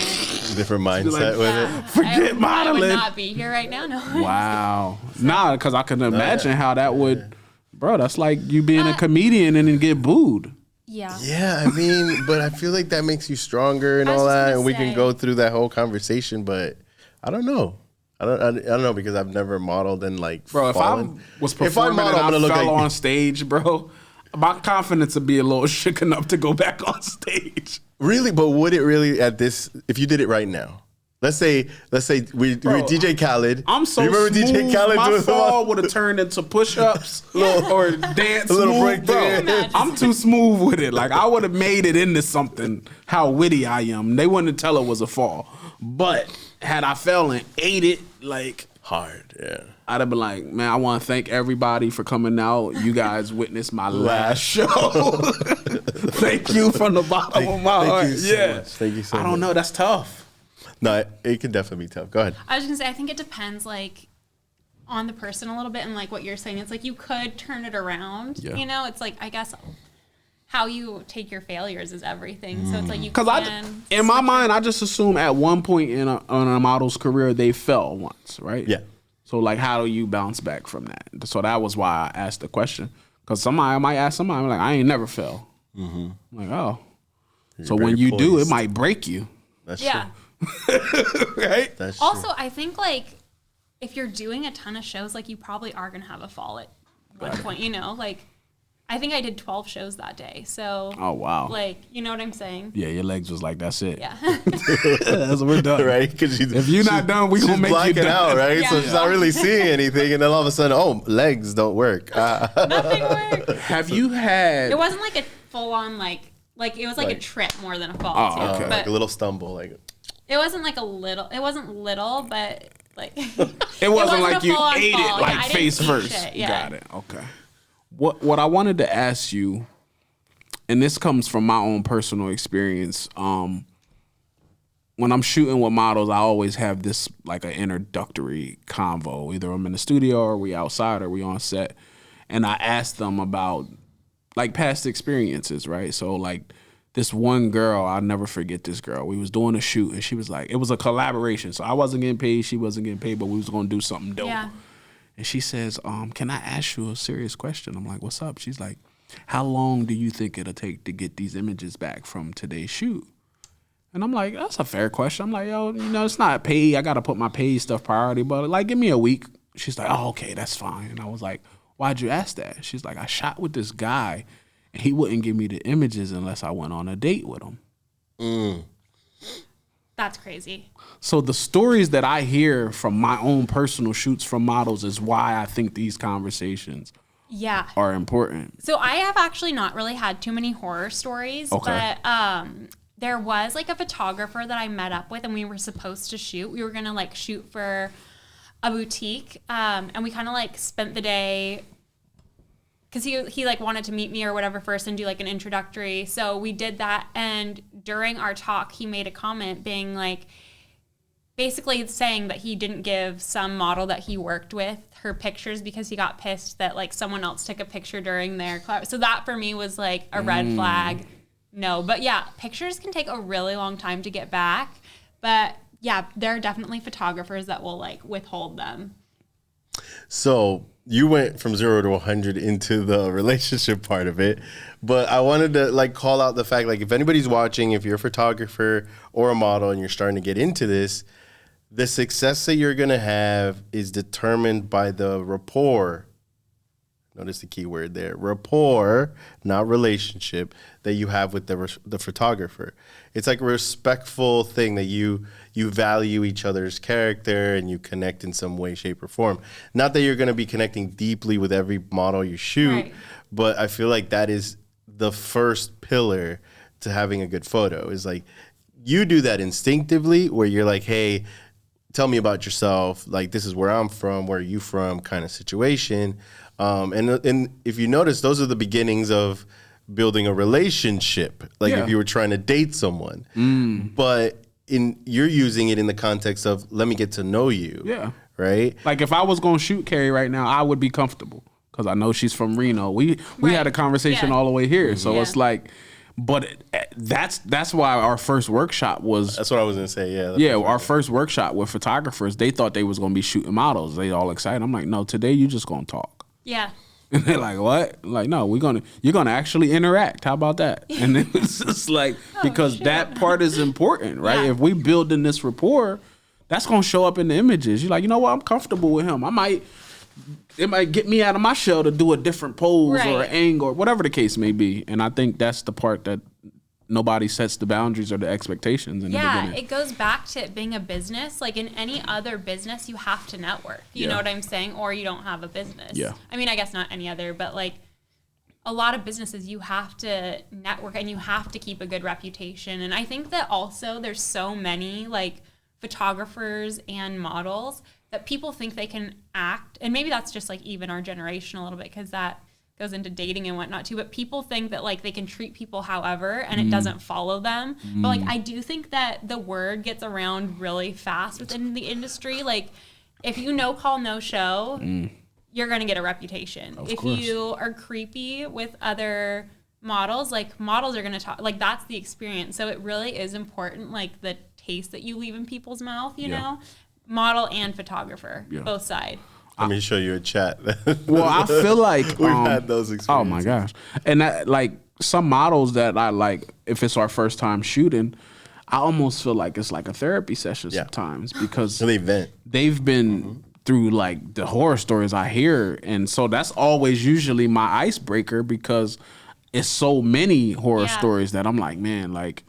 mindset with it. Forget modeling. I would not be here right now. No. Wow. Nah, because I can imagine how that would, bro. That's like you being a comedian and then get booed. Yeah. Yeah, I mean, but I feel like that makes you stronger and all that, and we can go through that whole conversation. But I don't know. I don't know because I've never modeled and like. Bro, fallen. If I was performing and I fell on stage, bro, my confidence would be a little shook enough to go back on stage. Really, but would it really at this? If you did it right now. Let's say we're DJ Khaled. I'm so you remember smooth, DJ Khaled my fall would have turned into push-ups or dance. A little break bro. there. I'm too smooth with it. Like I would have made it into something. How witty I am. They wouldn't tell it was a fall. But had I fell and ate it like hard, yeah, I'd have been like, man, I want to thank everybody for coming out. You guys witnessed my last show. Thank you from the bottom of my heart. Thank you so much. Thank you so much. I don't know. That's tough. No, it can definitely be tough. Go ahead. I was gonna say, I think it depends, like, on the person a little bit, and like what you're saying. It's like you could turn it around. Yeah. You know, it's like I guess how you take your failures is everything. So it's like you can. In my mind, I just assume at one point in a model's career they fell once, right? Yeah. So like, how do you bounce back from that? So that was why I asked the question. Because I might ask somebody, I'm like, I ain't never fell. I'm like, oh. You're so when you poised. do, it might break you. That's Yeah. true. Right? That's Also, true. I think like if you're doing a ton of shows, like you probably are gonna have a fall at one point. You know, like I think I did 12 shows that day. So. Oh, wow. Like, you know what I'm saying? Yeah, your legs was like, that's it. Yeah. That's we're done. Right? Because If you're not done, we gonna make you blacking done. out, right? Yeah. So she's not really seeing anything, and then all of a sudden, oh, legs don't work. Nothing worked. Have you had? It wasn't like a full on like it was like a trip more than a fall. Oh, too. okay. But Like a little stumble, like. it wasn't like a little. It wasn't little, but like. It wasn't like a you full-on ate fall. it Yeah, like I didn't face eat first. shit, yeah. Got it. Okay. What I wanted to ask you, and this comes from my own personal experience. When I'm shooting with models, I always have this like an introductory convo. Either I'm in the studio or we outside or we on set, and I ask them about like past experiences, right? So like this one girl, I'll never forget this girl. We was doing a shoot and she was like, it was a collaboration. So I wasn't getting paid, she wasn't getting paid, but we was gonna do something dope. Yeah. And she says, can I ask you a serious question? I'm like, what's up? She's like, how long do you think it'll take to get these images back from today's shoot? And I'm like, that's a fair question. I'm like, yo, it's not paid. I got to put my paid stuff priority, but like, give me a week. She's like, oh, okay, that's fine. And I was like, why'd you ask that? She's like, I shot with this guy and he wouldn't give me the images unless I went on a date with him. That's crazy. So the stories that I hear from my own personal shoots from models is why I think these conversations Yeah. are important. So I have actually not really had too many horror stories, Okay. but there was like a photographer that I met up with and we were supposed to shoot. We were going to like shoot for a boutique and we kind of like spent the day because he like wanted to meet me or whatever first and do like an introductory. So we did that. And during our talk, he made a comment being like, basically saying that he didn't give some model that he worked with her pictures because he got pissed that like someone else took a picture during their class. So that for me was like a red flag. No, but yeah, pictures can take a really long time to get back. But yeah, there are definitely photographers that will like withhold them. So you went from 0 to 100 into the relationship part of it, but I wanted to like call out the fact, like if anybody's watching, if you're a photographer or a model and you're starting to get into this, the success that you're going to have is determined by the rapport. Notice the key word there, rapport, not relationship, that you have with the photographer. It's like a respectful thing that you value each other's character and you connect in some way, shape, or form. Not that you're going to be connecting deeply with every model you shoot, Right. but I feel like that is the first pillar to having a good photo. Is like you do that instinctively where you're like, hey, tell me about yourself. Like, this is where I'm from, where are you from kind of situation. And if you notice, those are the beginnings of building a relationship. Like if you were trying to date someone, but you're using it in the context of let me get to know you. Yeah. Right. Like if I was going to shoot Carrie right now, I would be comfortable because I know she's from Reno. We had a conversation Yeah. all the way here. So Yeah. it's like, but that's why our first workshop was. That's what I was going to say. Yeah. Yeah, our first workshop with photographers, they thought they was going to be shooting models. They all excited. I'm like, no, today you just going to talk. Yeah. And they're like, what? I'm like, no, you're gonna actually interact. How about that? And then it's just like, because that part is important, right? Yeah. If we build in this rapport, that's gonna show up in the images. You're like, you know what? I'm comfortable with him. It might get me out of my shell to do a different pose or Right. an angle or whatever the case may be. And I think that's the part that nobody sets the boundaries or the expectations in the Yeah, beginning. it goes back to it being a business. Like in any other business, you have to network. You know what I'm saying? Or you don't have a business. Yeah. I mean, I guess not any other, but like a lot of businesses, you have to network and you have to keep a good reputation. And I think that also there's so many like photographers and models that people think they can act. And maybe that's just like even our generation a little bit because that goes into dating and whatnot too, but people think that like they can treat people however and it doesn't follow them. But like I do think that the word gets around really fast within the industry. Like if you no call, no show, you're gonna get a reputation. If course. you are creepy with other models, like models are gonna talk, like that's the experience. So it really is important, like the taste that you leave in people's mouth, you know? Model and photographer, both sides. Let me show you a chat. Well, I feel like we've had those experiences. Oh my gosh. And that, like, some models that I like, if it's our first time shooting, I almost feel like it's like a therapy session sometimes, because they've been through like the horror stories I hear. And so that's always usually my icebreaker, because it's so many horror stories that I'm like, man, like,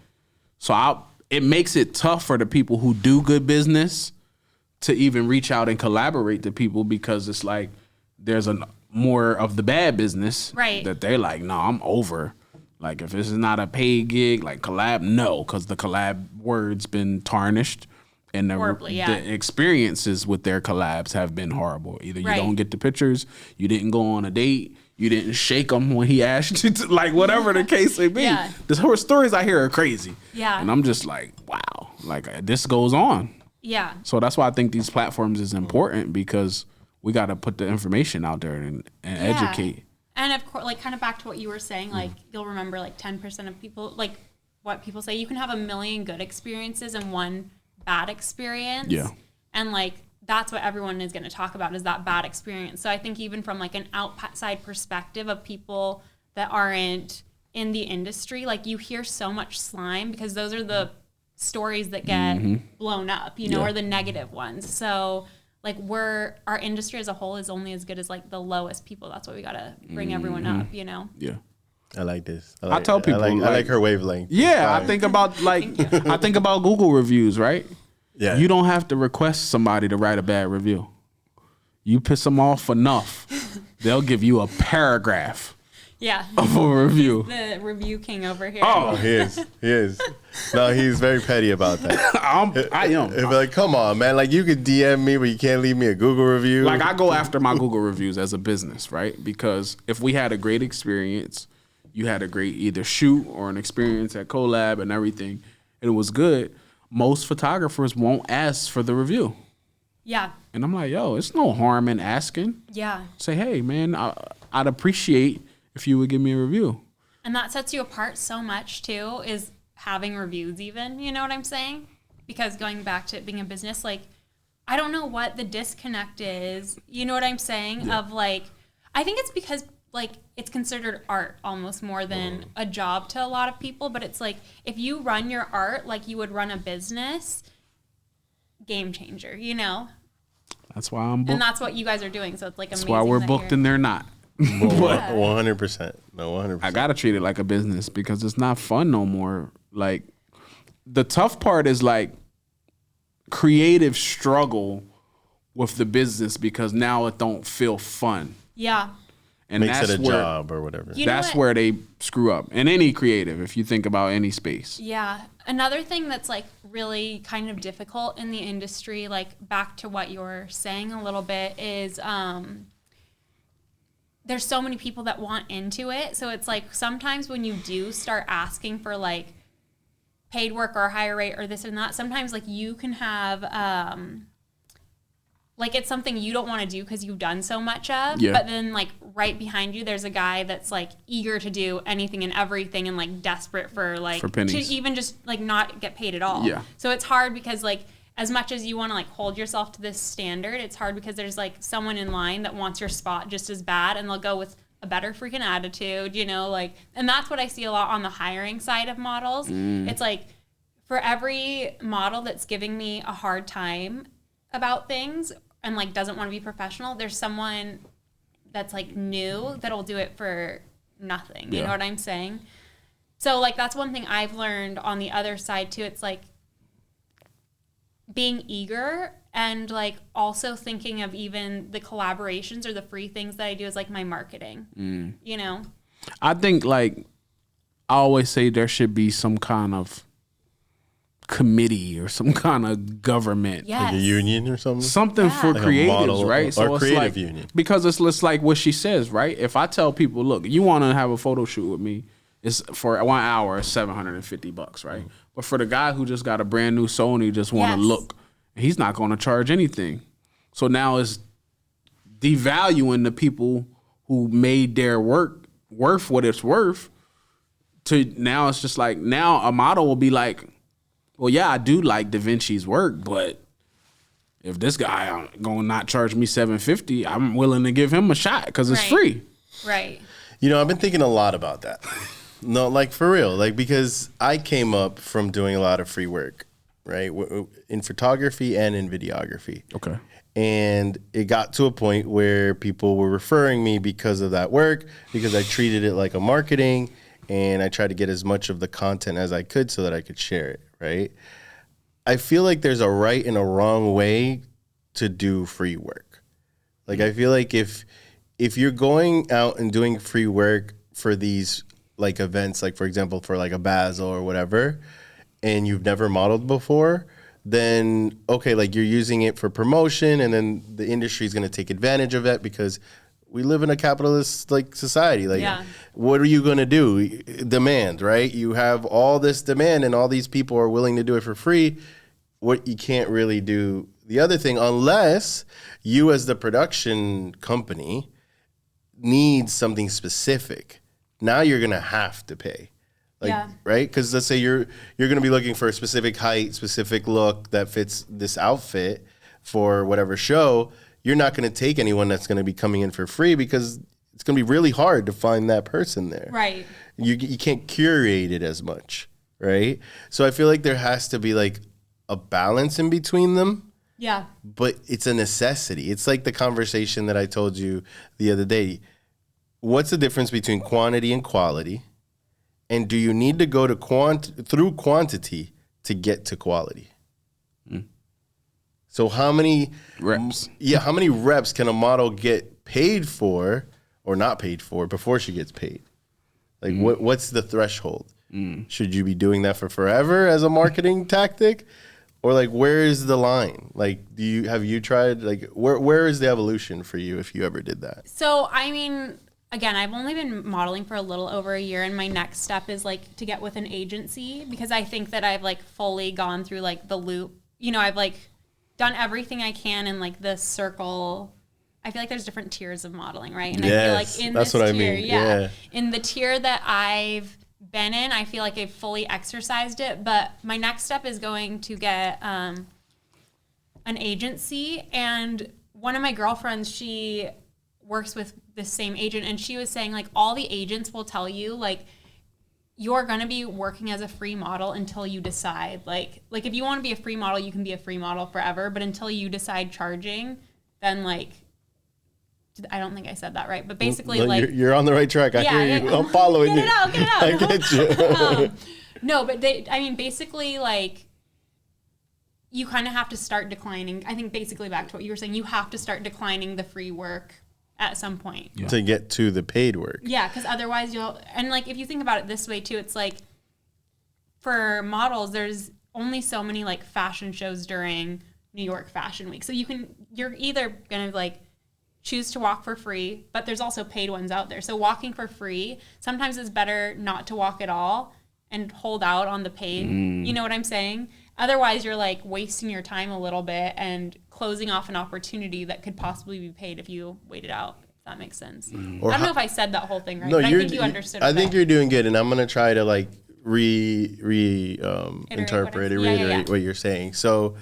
so it makes it tough for the people who do good business to even reach out and collaborate to people, because it's like there's more of the bad business that they're like, no, I'm over. Like, if this is not a paid gig, like collab, no, because the collab word's been tarnished, and the experiences with their collabs have been horrible. Either you don't get the pictures, you didn't go on a date, you didn't shake him when he asked you to, like, whatever the case may be. The horror stories I hear are crazy. And I'm just like, wow, like, this goes on. So that's why I think these platforms is important, because we got to put the information out there and educate. And of course, like, kind of back to what you were saying, like, you'll remember like 10% of people, like what people say, you can have a million good experiences and one bad experience. And like, that's what everyone is going to talk about, is that bad experience. So I think even from like an outside perspective of people that aren't in the industry, like, you hear so much slime, because those are the stories that get blown up, you know, or the negative ones. So like, our industry as a whole is only as good as like the lowest people. That's why we got to bring everyone up, you know? I like this. I tell people, I like her wavelength. I think about I think about Google reviews, right? You don't have to request somebody to write a bad review. You piss them off enough, they'll give you a paragraph. Of a review. He's the review king over here. Oh, he is. No, he's very petty about that. I am. If like, come on, man. Like, you could DM me, but you can't leave me a Google review. Like, I go after my Google reviews as a business, right? Because if we had a great experience, you had a great either shoot or an experience at collab and everything, and it was good, most photographers won't ask for the review. And I'm like, yo, it's no harm in asking. Say, hey, man, I'd appreciate if you would give me a review. And that sets you apart so much too, is having reviews even, you know what I'm saying? Because going back to it being a business, like, I don't know what the disconnect is, you know what I'm saying? Of like, I think it's because like it's considered art almost more than a job to a lot of people, but it's like, if you run your art like you would run a business, game changer, you know? That's why I'm booked. And that's what you guys are doing, so it's like amazing. That's why we're booked and they're not. 100%. No, 100%. I gotta treat it like a business, because it's not fun no more. Like, the tough part is like creative struggle with the business, because now it don't feel fun. And makes it a job or whatever. That's where they screw up. And any creative, if you think about any space. Another thing that's like really kind of difficult in the industry, like back to what you were saying a little bit, is there's so many people that want into it. So it's like, sometimes when you do start asking for like paid work or a higher rate or this and that, sometimes like you can have like, it's something you don't want to do because you've done so much of, but then like right behind you there's a guy that's like eager to do anything and everything and like desperate for like to even just like not get paid at all. So it's hard, because like, as much as you want to like hold yourself to this standard, it's hard because there's like someone in line that wants your spot just as bad, and they'll go with a better freaking attitude, you know, like, and that's what I see a lot on the hiring side of models. It's like, for every model that's giving me a hard time about things and like doesn't want to be professional, there's someone that's like new that'll do it for nothing. You know what I'm saying? So like, that's one thing I've learned on the other side too. It's like being eager and like also thinking of even the collaborations or the free things that I do as like my marketing, you know? I think like, I always say there should be some kind of committee or some kind of government. Like a union or something? Something for like creatives, right? So it's creative union. Because it's like what she says, right? If I tell people, look, you want to have a photo shoot with me, it's for 1 hour, it's $750, right? But for the guy who just got a brand new Sony, just want to look, he's not going to charge anything. So now it's devaluing the people who made their work worth what it's worth. To now it's just like, now a model will be like, well, yeah, I do like Da Vinci's work, but if this guy gonna not charge me $750, I'm willing to give him a shot because it's free. Right. I've been thinking a lot about that. No, like for real, like because I came up from doing a lot of free work, right, in photography and in videography. Okay. And it got to a point where people were referring me because of that work, because I treated it like a marketing, and I tried to get as much of the content as I could so that I could share it, right? I feel like there's a right and a wrong way to do free work. Like I feel like if you're going out and doing free work for these like events, like for example, for like a Basel or whatever, and you've never modeled before, then okay, like you're using it for promotion, and then the industry is going to take advantage of that because we live in a capitalist like society. Like, what are you going to do? Demand, right? You have all this demand, and all these people are willing to do it for free. What you can't really do the other thing, unless you as the production company needs something specific. Now you're going to have to pay. Right? Because let's say you're going to be looking for a specific height, specific look that fits this outfit for whatever show. You're not going to take anyone that's going to be coming in for free because it's going to be really hard to find that person there. Right. You can't curate it as much, right? So I feel like there has to be like a balance in between them. Yeah. But it's a necessity. It's like the conversation that I told you the other day. What's the difference between quantity and quality? And do you need to go to through quantity to get to quality? So how many reps? Yeah, how many reps can a model get paid for or not paid for before she gets paid? Like what's the threshold? Should you be doing that for forever as a marketing tactic? Or like where is the line? Like have you tried like where is the evolution for you if you ever did that? So I mean, again, I've only been modeling for a little over a year, and my next step is like to get with an agency because I think that I've like fully gone through like the loop. You know, I've like done everything I can in like this circle. I feel like there's different tiers of modeling, right? And I feel like in that's this what tier, I mean. In the tier that I've been in, I feel like I've fully exercised it. But my next step is going to get an agency, and one of my girlfriends, she works with the same agent, and she was saying like all the agents will tell you like you're going to be working as a free model until you decide like if you want to be a free model, you can be a free model forever, but until you decide charging, then like I don't think I said that right, but basically you're on the right track. I hear you. I'm following you. Get it out. I get you. No, but basically like you kind of have to start declining. I think basically back to what you were saying, you have to start declining the free work at some point to get to the paid work. Yeah, because otherwise and like if you think about it this way too, it's like for models, there's only so many like fashion shows during New York Fashion Week. So you're either gonna like choose to walk for free, but there's also paid ones out there. So walking for free, sometimes it's better not to walk at all and hold out on the paid. You know what I'm saying? Otherwise, you're like wasting your time a little bit and closing off an opportunity that could possibly be paid if you waited out. If that makes sense. I don't know if I said that whole thing right, but I think you understood. I think you're doing good, and I'm gonna try to like reiterate what you're saying. So,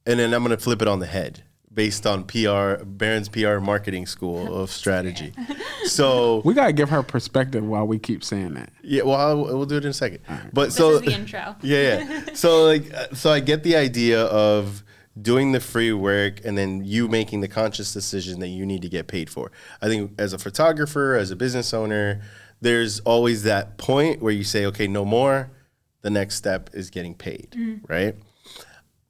and then I'm gonna flip it on the head based on Barron's PR marketing school of strategy. So we gotta give her perspective while we keep saying that. Yeah, well, we'll do it in a second. Right. But this is the intro. Yeah. So I get the idea of doing the free work and then you making the conscious decision that you need to get paid for. I think as a photographer, as a business owner, there's always that point where you say, okay, no more. The next step is getting paid, right?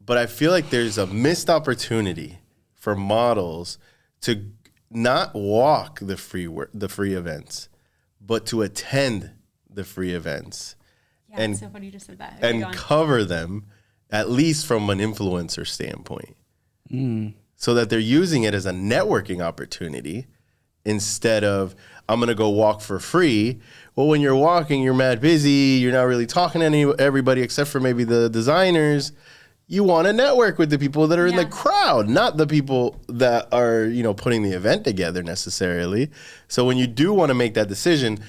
But I feel like there's a missed opportunity for models to not walk the free events, but to attend the free events. Yeah, and so funny you just said that. And cover them, at least from an influencer standpoint, so that they're using it as a networking opportunity instead of, I'm going to go walk for free. Well, when you're walking, you're mad busy. You're not really talking to everybody except for maybe the designers. You want to network with the people that are in the crowd, not the people that are, putting the event together necessarily. So when you do want to make that decision,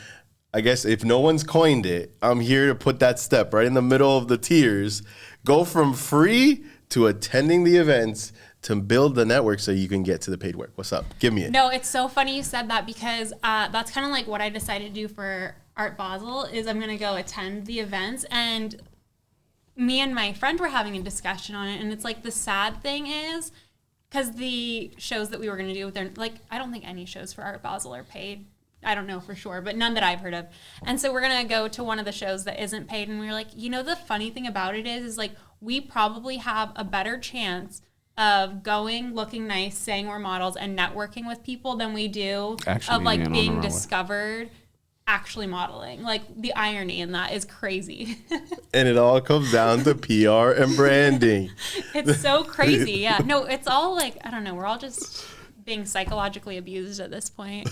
I guess if no one's coined it, I'm here to put that step right in the middle of the tiers. Go from free to attending the events to build the network so you can get to the paid work. What's up? Give me it. No, it's so funny you said that because that's kind of like what I decided to do for Art Basel is I'm going to go attend the events. And me and my friend were having a discussion on it. And it's like the sad thing is because the shows that we were going to do, they're like, I don't think any shows for Art Basel are paid. I don't know for sure, but none that I've heard of. And so we're going to go to one of the shows that isn't paid. And we were like, the funny thing about it is like, we probably have a better chance of going, looking nice, saying we're models, and networking with people than we do actually of like being discovered actually modeling. Like the irony in that is crazy. And it all comes down to PR and branding. It's so crazy. Yeah. No, it's all like, I don't know. We're all just being psychologically abused at this point.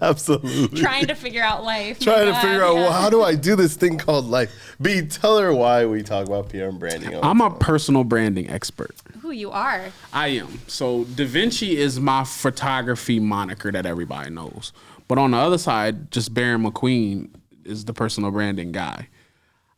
Absolutely. Trying to figure out life. Trying to figure out, well, how do I do this thing called life? B, tell her why we talk about PR and branding. I'm a personal branding expert. Ooh, you are. I am. So Da Vinci is my photography moniker that everybody knows. But on the other side, just Baron McQueen is the personal branding guy.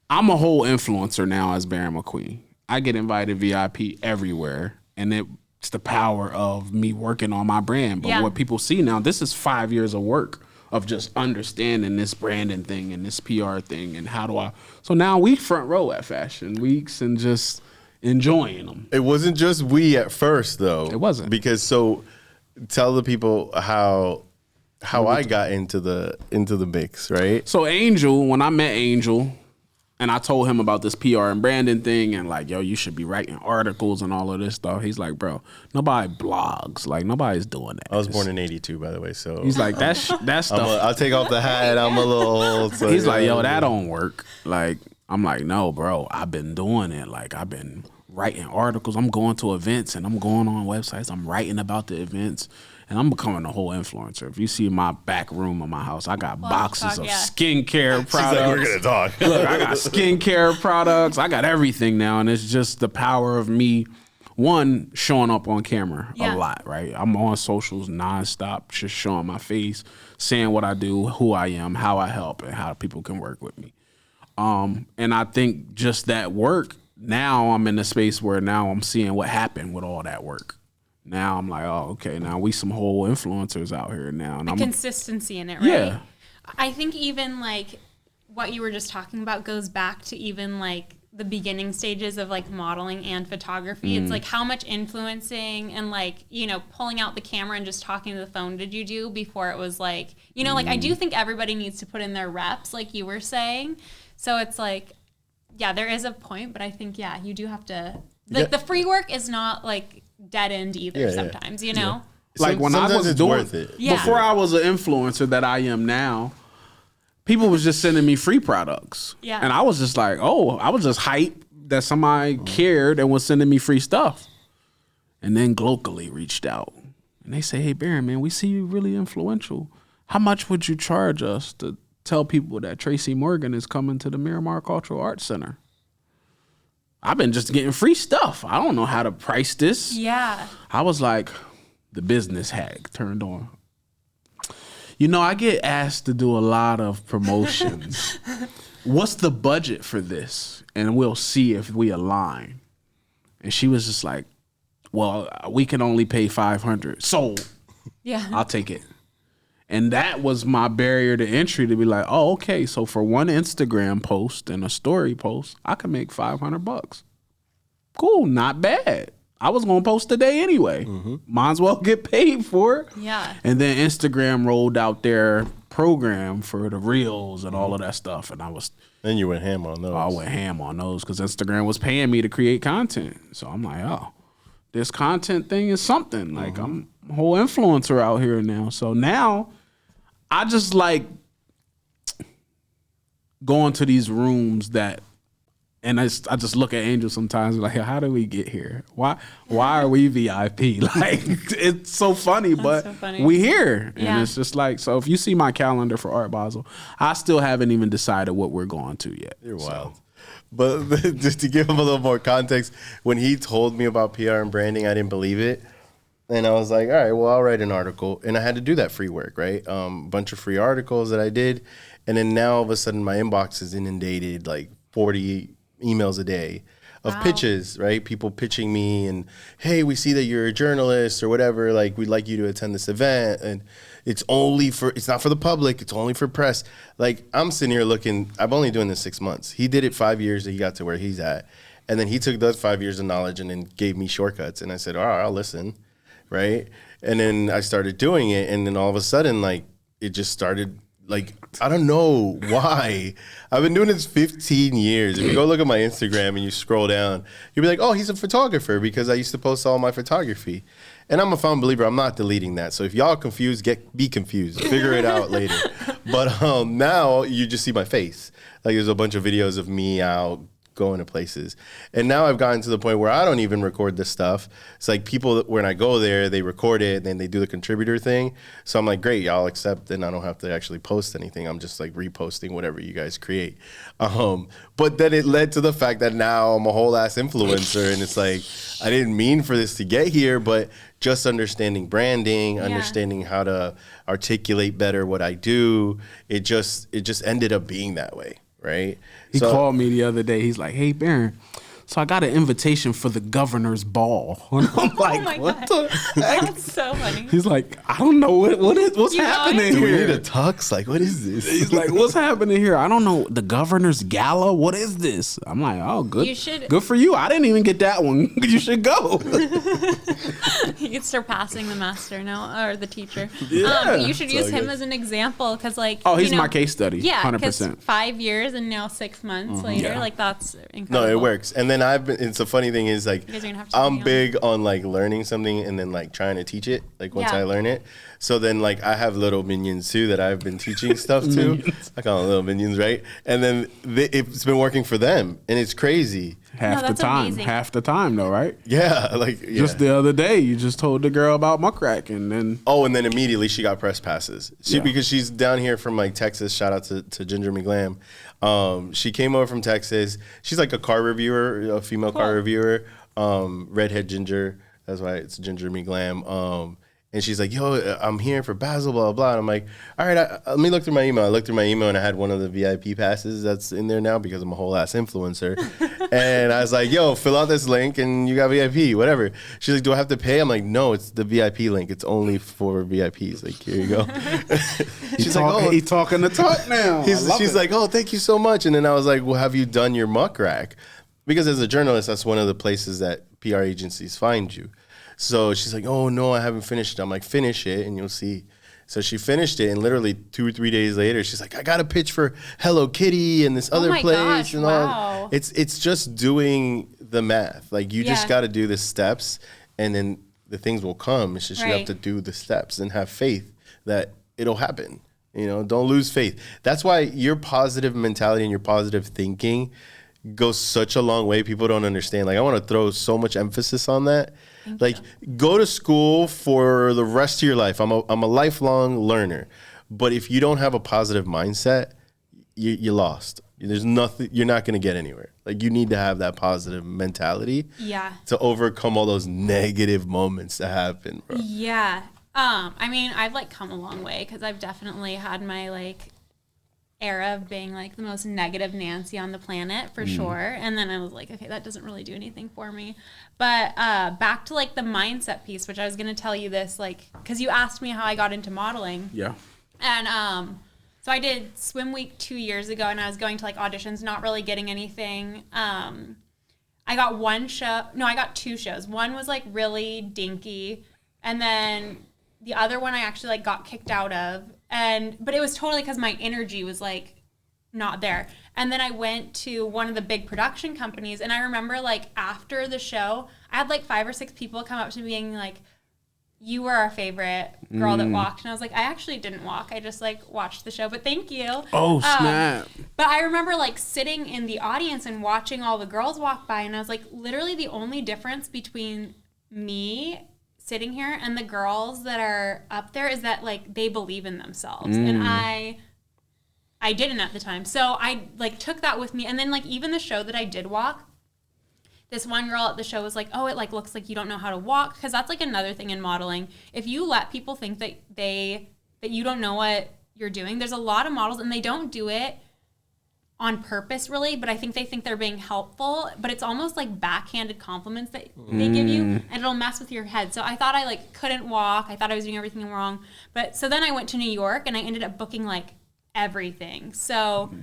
I'm a whole influencer now as Baron McQueen. I get invited VIP everywhere, and it's the power of me working on my brand. But what people see now, this is 5 years of work of just understanding this branding thing and this PR thing and how do I. So now we front row at Fashion Weeks and just enjoying them. It wasn't just we at first, though. It wasn't. Because tell the people how I got into the mix, right? So Angel, when I met Angel, and I told him about this PR and branding thing, and like, yo, you should be writing articles and all of this stuff. He's like, bro, nobody blogs. Like, nobody's doing that. I was born in '82, by the way. So he's like, that's stuff. I'll take off the hat. I'm a little old. So he's like, yo, that don't work. Like, I'm like, no, bro, I've been doing it. Like, I've been writing articles. I'm going to events and I'm going on websites. I'm writing about the events. And I'm becoming a whole influencer. If you see my back room of my house, I got boxes of skincare products. She's like, we're going to talk. Look, I got skincare products. I got everything now. And it's just the power of me, one, showing up on camera a lot, right? I'm on socials nonstop, just showing my face, saying what I do, who I am, how I help, and how people can work with me. And I think just that work, now I'm in a space where now I'm seeing what happened with all that work. Now I'm like, oh, okay, now we some whole influencers out here now. And consistency in it, right? Yeah. I think even like what you were just talking about goes back to even like the beginning stages of like modeling and photography. It's like how much influencing and like, pulling out the camera and just talking to the phone did you do before it was like, like I do think everybody needs to put in their reps, like you were saying. So it's like, yeah, there is a point, but I think, you do have to, like the free work is not like dead end either sometimes, Yeah. Like when I was doing it, before I was an influencer that I am now, people was just sending me free products. Yeah. And I was just like, I was just hyped that somebody cared and was sending me free stuff. And then Glocally reached out and they say, hey, Baron, man, we see you really influential. How much would you charge us to tell people that Tracy Morgan is coming to the Miramar Cultural Arts Center? I've been just getting free stuff. I don't know how to price this. Yeah. I was like, the business hag turned on. I get asked to do a lot of promotions. What's the budget for this? And we'll see if we align. And she was just like, well, we can only pay $500. Sold. Yeah. I'll take it. And that was my barrier to entry to be like, oh, okay, so for one Instagram post and a story post, I can make $500. Cool, not bad. I was going to post today anyway. Might as well get paid for it. Yeah. And then Instagram rolled out their program for the reels and all of that stuff. And Then you went ham on those. I went ham on those because Instagram was paying me to create content. So I'm like, oh, this content thing is something. Like I'm a whole influencer out here now. So now I just like going to these rooms and I just look at Angel sometimes like, how did we get here? Why are we VIP? Like, it's so funny, but so funny. We here. And it's just like, so if you see my calendar for Art Basel, I still haven't even decided what we're going to yet. You're wild. But just to give him a little more context, when he told me about PR and branding, I didn't believe it. And I was like, all right, well, I'll write an article. And I had to do that free work, right? Bunch of free articles that I did. And then now all of a sudden my inbox is inundated, like 40 emails a day of pitches, right? People pitching me and, hey, we see that you're a journalist or whatever. Like, we'd like you to attend this event. And it's not for the public. It's only for press. Like, I'm sitting here looking, I'm only doing this 6 months. He did it 5 years and he got to where he's at. And then he took those 5 years of knowledge and then gave me shortcuts. And I said, all right, I'll listen, right? And then I started doing it. And then all of a sudden, like, it just started. Like, I don't know why. I've been doing this 15 years. If you go look at my Instagram and you scroll down, you'll be like, oh, he's a photographer because I used to post all my photography. And I'm a firm believer. I'm not deleting that. So if y'all confused, be confused. Figure it out later. But now you just see my face. Like, there's a bunch of videos of me out going to places. And now I've gotten to the point where I don't even record this stuff. It's like people, when I go there, they record it and then they do the contributor thing. So I'm like, great, y'all accept, and I don't have to actually post anything. I'm just like reposting whatever you guys create. But then it led to the fact that now I'm a whole ass influencer, and it's like, I didn't mean for this to get here, but just understanding branding, understanding how to articulate better what I do, it just ended up being that way. Right. He called me the other day. He's like, hey, Baron, so I got an invitation for the governor's ball. And I'm like, oh my what God. the heck? That's so funny. He's like, I don't know what's happening Do we here. need a tux? Like, what is this? He's like, what's happening here? I don't know. The governor's gala? What is this? I'm like, oh, good. Good for you. I didn't even get that one. You should go. He's surpassing the master now, or the teacher. Yeah. You should use him as an example because, like, he's my case study. Yeah, 100%. 5 years and now 6 months later, like, that's incredible. No, it works. And then it's a funny thing is, like, I'm big on like learning something and then like trying to teach it. Like, once I learn it. So then, like, I have little minions too that I've been teaching stuff to. I call them little minions, right? And then it's been working for them, and it's crazy. Half the time though, right? Yeah, like just the other day, you just told the girl about muckrack, and then and then immediately she got press passes. Because she's down here from like Texas. Shout out to Ginger McGlam. She came over from Texas. She's like a car reviewer, a female car reviewer. Redhead Ginger. That's why it's Ginger McGlam. And she's like, yo, I'm here for Basil, blah, blah, blah. And I'm like, all right, let me look through my email. I looked through my email, and I had one of the VIP passes that's in there now because I'm a whole ass influencer. And I was like, yo, fill out this link, and you got VIP, whatever. She's like, do I have to pay? I'm like, no, it's the VIP link. It's only for VIPs. Like, here you go. She's like, he's talking the talk now. She's like, oh, thank you so much. And then I was like, well, have you done your muck rack? Because as a journalist, that's one of the places that PR agencies find you. So she's like, oh, no, I haven't finished it. I'm like, finish it and you'll see. So she finished it, and literally 2 or 3 days later, she's like, I got a pitch for Hello Kitty and this other place. Gosh, and wow. all. It's just doing the math. Like, you just got to do the steps, and then the things will come. It's just you have to do the steps and have faith that it'll happen. You know, don't lose faith. That's why your positive mentality and your positive thinking goes such a long way. People don't understand. Like, I want to throw so much emphasis on that. Like, go to school for the rest of your life. I'm a lifelong learner. But if you don't have a positive mindset, you're lost. There's nothing, you're not going to get anywhere. Like, you need to have that positive mentality to overcome all those negative moments that happen, bro. Yeah. I mean, I've like come a long way because I've definitely had my like era of being like the most negative Nancy on the planet for sure. And then I was like, okay, that doesn't really do anything for me. But back to like the mindset piece, which I was going to tell you this, like, because you asked me how I got into modeling. Yeah. And so I did Swim Week 2 years ago, and I was going to like auditions, not really getting anything. I got one show. No, I got 2 shows. One was like really dinky. And then the other one I actually like got kicked out of. But it was totally because my energy was like not there. And then I went to one of the big production companies, and I remember like after the show, I had like 5 or 6 people come up to me being like, you were our favorite girl that walked. And I was like, I actually didn't walk. I just like watched the show, but thank you. Oh, snap. But I remember like sitting in the audience and watching all the girls walk by, and I was like, literally the only difference between me sitting here and the girls that are up there is that like they believe in themselves. And I didn't at the time. So I like took that with me. And then like even the show that I did walk, this one girl at the show was like, oh, it like looks like you don't know how to walk. Because that's like another thing in modeling. If you let people think that that you don't know what you're doing, there's a lot of models and they don't do it on purpose, really, but I think they think they're being helpful, but it's almost like backhanded compliments that they give you, and it'll mess with your head. So I thought I like couldn't walk. I thought I was doing everything wrong. But so then I went to New York and I ended up booking like everything. So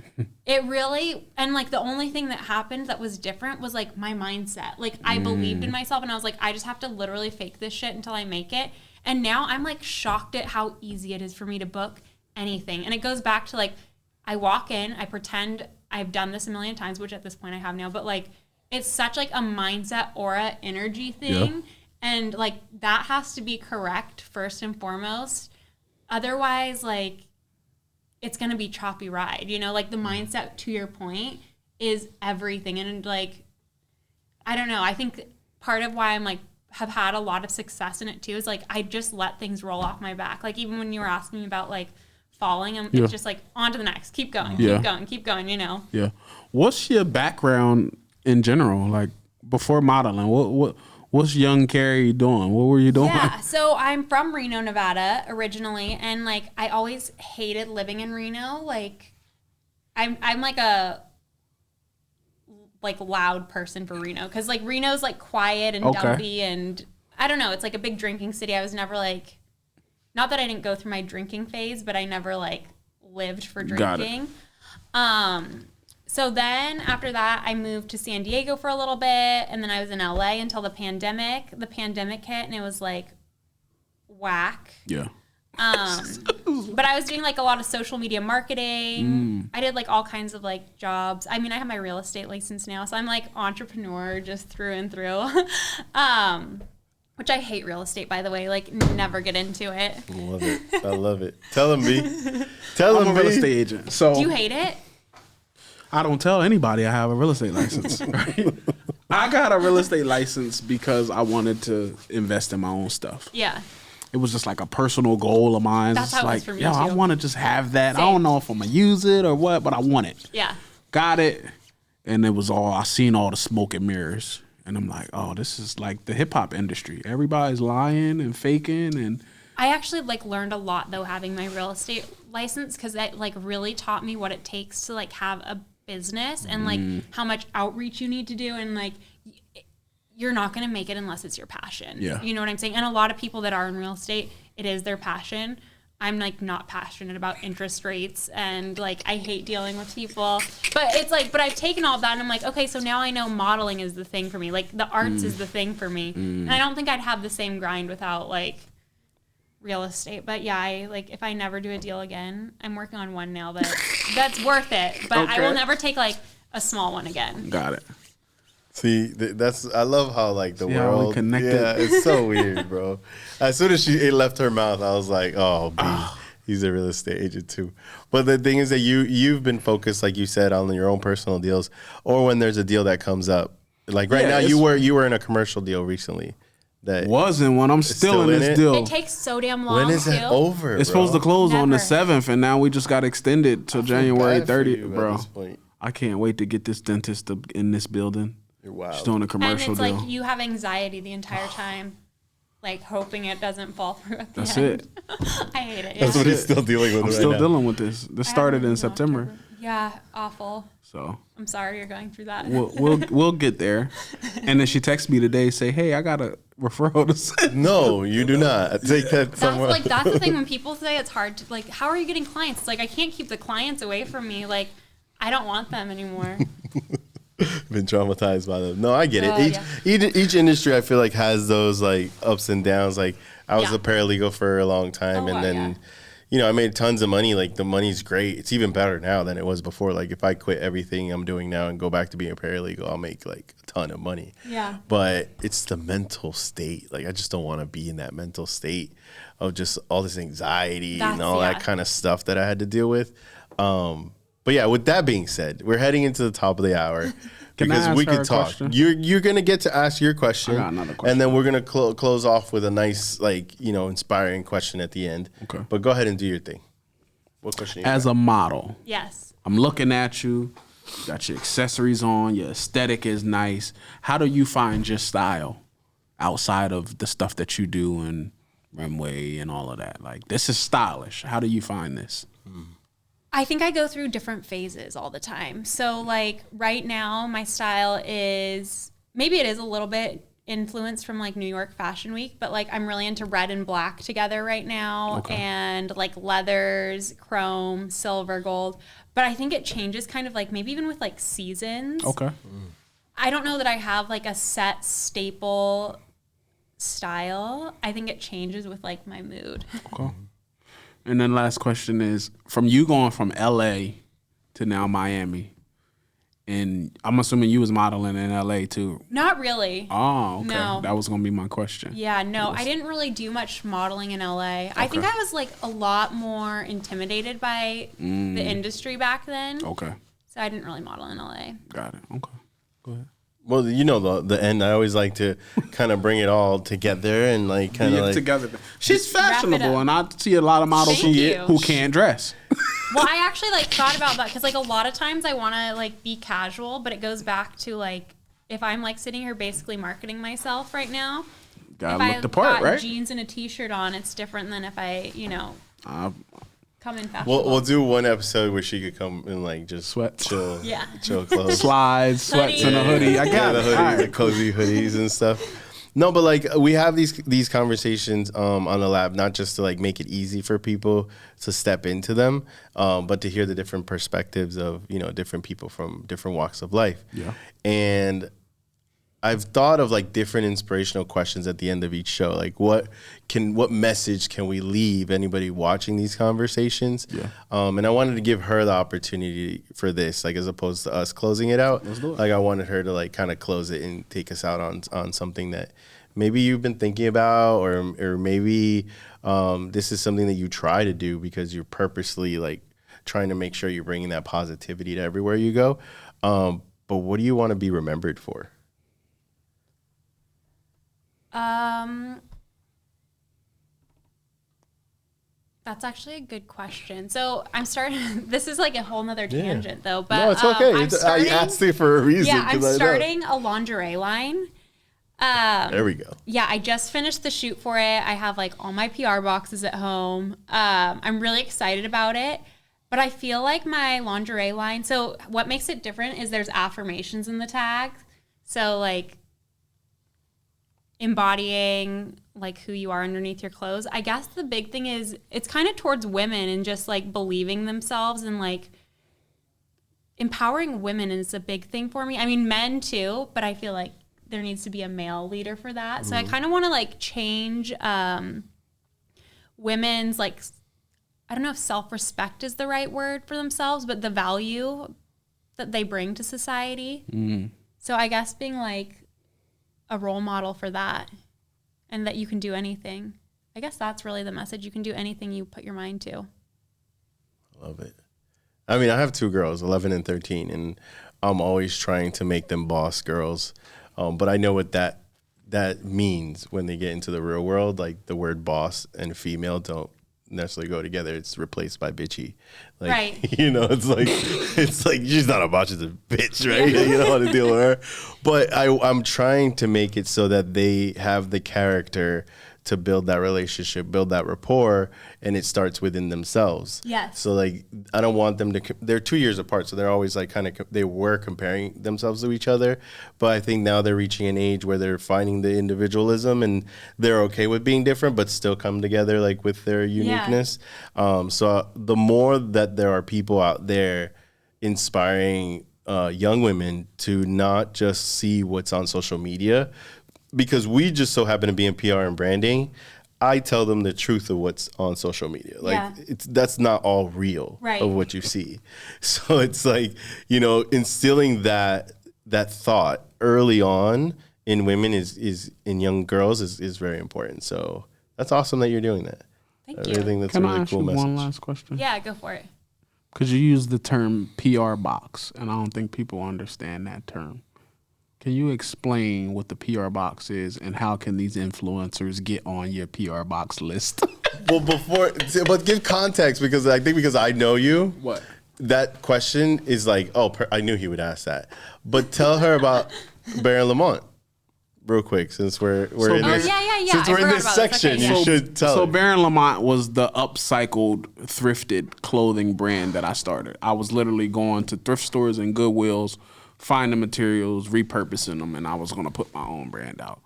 it really, and like the only thing that happened that was different was like my mindset. Like I believed in myself and I was like, I just have to literally fake this shit until I make it. And now I'm like shocked at how easy it is for me to book anything. And it goes back to like, I walk in, I pretend I've done this a million times, which at this point I have now, but like it's such like a mindset, aura, energy thing. Yeah. And like that has to be correct first and foremost. Otherwise, like it's going to be choppy ride, you know, like the mindset, to your point, is everything. And like, I don't know, I think part of why I'm like have had a lot of success in it too is like I just let things roll off my back. Like even when you were asking me about like falling, it's just like on to the next, keep going, keep going, you know. Yeah. What's your background in general? Like before modeling, what's young Carrie doing? What were you doing? Yeah, so I'm from Reno, Nevada originally, and like I always hated living in Reno. Like I'm like a like loud person for Reno, because like Reno's like quiet and dumpy, and I don't know, it's like a big drinking city. I was never like, not that I didn't go through my drinking phase, but I never like lived for drinking. So then after that, I moved to San Diego for a little bit, and then I was in LA until the pandemic. The pandemic hit, and it was like whack. Yeah. But I was doing like a lot of social media marketing. I did like all kinds of like jobs. I mean, I have my real estate license now, so I'm like entrepreneur just through and through. Which I hate real estate, by the way. Like, never get into it. I love it. I love it. Tell him, B. I'm a real estate agent. So do you hate it? I don't tell anybody I have a real estate license. Right? I got a real estate license because I wanted to invest in my own stuff. Yeah. It was just like a personal goal of mine. That's how it was for me, too. I want to just have that. Same. I don't know if I'm going to use it or what, but I want it. Yeah. Got it. And it was I seen all the smoke and mirrors. And I'm like, oh, this is like the hip hop industry. Everybody's lying and faking. And I actually like learned a lot though having my real estate license, because that like really taught me what it takes to like have a business and like how much outreach you need to do, and like you're not going to make it unless it's your passion. Yeah. You know what I'm saying? And a lot of people that are in real estate, it is their passion. I'm like not passionate about interest rates, and like I hate dealing with people. But it's like, but I've taken all of that and I'm like, okay, so now I know modeling is the thing for me. Like the arts is the thing for me. And I don't think I'd have the same grind without like real estate. But yeah, I like if I never do a deal again, I'm working on one now that's worth it. But I will never take like a small one again. Got it. See, I love how like the world connected. Yeah, it's so weird, bro. As soon as it left her mouth, I was like, oh, B, he's a real estate agent too. But the thing is that you've been focused, like you said, on your own personal deals, or when there's a deal that comes up. Like right now, you were in a commercial deal recently. That wasn't one. I'm still in this deal. It takes so damn long. When is it over? It's supposed to close on the 7th, and now we just got extended till January 30th, bro. I can't wait to get this dentist in this building. Wow. She's doing a commercial and it's deal. like you have anxiety the entire time, like hoping it doesn't fall through at the That's end. it. I hate it. Yeah. That's what he's still dealing with. I'm still dealing with this. This started in September. Yeah, awful. So I'm sorry you're going through that. We'll get there. And then she texted me today, say, "Hey, I got a referral to send." No, you do not take that somewhere. That's the thing when people say it's hard to like. How are you getting clients? It's like I can't keep the clients away from me. Like I don't want them anymore. Been traumatized by them. No, I get it. Each industry I feel like has those like ups and downs. Like I was a paralegal for a long time, and then you know I made tons of money. Like the money's great. It's even better now than it was before. Like if I quit everything I'm doing now and go back to being a paralegal, I'll make like a ton of money. Yeah. But it's the mental state. Like I just don't want to be in that mental state of just all this anxiety and all that kind of stuff that I had to deal with. But yeah, with that being said, we're heading into the top of the hour because we could talk. You're gonna get to ask your question, I got another question. and then we're gonna close off with a nice, like inspiring question at the end. Okay. But go ahead and do your thing. What question? As a model, Yes. I'm looking at you. You got your accessories on. Your aesthetic is nice. How do you find your style outside of the stuff that you do and runway and all of that? Like this is stylish. How do you find this? I think I go through different phases all the time. So like right now, my style is, maybe it is a little bit influenced from like New York Fashion Week, but like I'm really into red and black together right now, and like leathers, chrome, silver, gold. But I think it changes kind of like maybe even with like seasons. Okay. I don't know that I have like a set staple style. I think it changes with like my mood. Okay. And then last question is, from you going from LA to now Miami, and I'm assuming you was modeling in LA too. Not really. Oh, okay. No. That was gonna be my question. Yeah, no, I didn't really do much modeling in LA. I think I was like a lot more intimidated by the industry back then. Okay. So I didn't really model in LA. Got it. Okay. Go ahead. Well, you know the end. I always like to kind of bring it all together and like kind of like together. She's fashionable, up. and I see a lot of models Thank you. who can't dress. Well, I actually like thought about that because like a lot of times I want to like be casual, but it goes back to like if I'm like sitting here basically marketing myself right now. Gotta if look the part, got right? Jeans and a t-shirt on, it's different than if I, come in fashionable. We'll do one episode where she could come and like just Sweats. chill, Yeah. chill clothes, Slides, sweats, and a hoodie. I got the it. hoodies, All right. the cozy hoodies and stuff. No, but like we have these conversations on the lab, not just to like make it easy for people to step into them, but to hear the different perspectives of different people from different walks of life. Yeah. And I've thought of like different inspirational questions at the end of each show. Like what message can we leave anybody watching these conversations? Yeah. And I wanted to give her the opportunity for this, like as opposed to us closing it out. Let's do it. Like I wanted her to like kind of close it and take us out on something that maybe you've been thinking about, or maybe this is something that you try to do because you're purposely like trying to make sure you're bringing that positivity to everywhere you go. But what do you want to be remembered for? That's actually a good question. So I'm starting, this is like a whole nother tangent though, but No, it's okay. I asked it for a reason. Yeah, I'm starting a lingerie line. There we go. Yeah, I just finished the shoot for it. I have like all my PR boxes at home. I'm really excited about it, but I feel like my lingerie line, so what makes it different is there's affirmations in the tag. So like embodying like who you are underneath your clothes. I guess the big thing is it's kind of towards women and just like believing themselves and like empowering women is a big thing for me. I mean, men too, but I feel like there needs to be a male leader for that. So I kind of want to like change women's like, I don't know if self-respect is the right word for themselves, but the value that they bring to society. So I guess being like a role model for that and that you can do anything. I guess that's really the message. You can do anything you put your mind to. Love it. I mean, I have two girls, 11 and 13, and I'm always trying to make them boss girls. But I know what that means when they get into the real world. Like the word boss and female don't necessarily go together. It's replaced by bitchy. Like, Right. It's like she's not a boss, she's a bitch, right? Yeah. You don't want to deal with her. But I'm trying to make it so that they have the character to build that relationship, build that rapport, and it starts within themselves. Yes. So like, I don't want them to, they're 2 years apart, so they're always like they were comparing themselves to each other, but I think now they're reaching an age where they're finding the individualism and they're okay with being different, but still come together like with their uniqueness. So the more that there are people out there inspiring young women to not just see what's on social media, because we just so happen to be in PR and branding, I tell them the truth of what's on social media. Like that's not all real of what you see. So it's like, instilling that thought early on in women is in young girls is very important. So that's awesome that you're doing that. Thank I you. really think that's Can a I really ask cool you message. one last question? Yeah, go for it. Because you use the term PR box, and I don't think people understand that term. Can you explain what the PR box is and how can these influencers get on your PR box list? Well, but give context because I know you. What? That question is like, I knew he would ask that. But tell her about Baron Lamont. real quick, since we're Oh, in this, yeah. since we're in this section, you should tell. So Baron Lamont was the upcycled, thrifted clothing brand that I started. I was literally going to thrift stores and Goodwills, finding materials, repurposing them, and I was going to put my own brand out.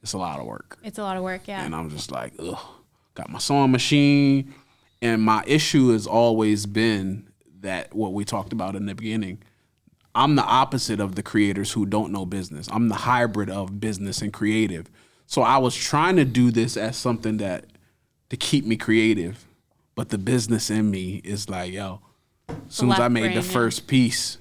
It's a lot of work. It's a lot of work, yeah. And I'm just like, ugh. Got my sewing machine, and my issue has always been that what we talked about in the beginning. I'm the opposite of the creators who don't know business. I'm the hybrid of business and creative. So I was trying to do this as something that to keep me creative, but the business in me is like, yo, as soon as I made the first piece,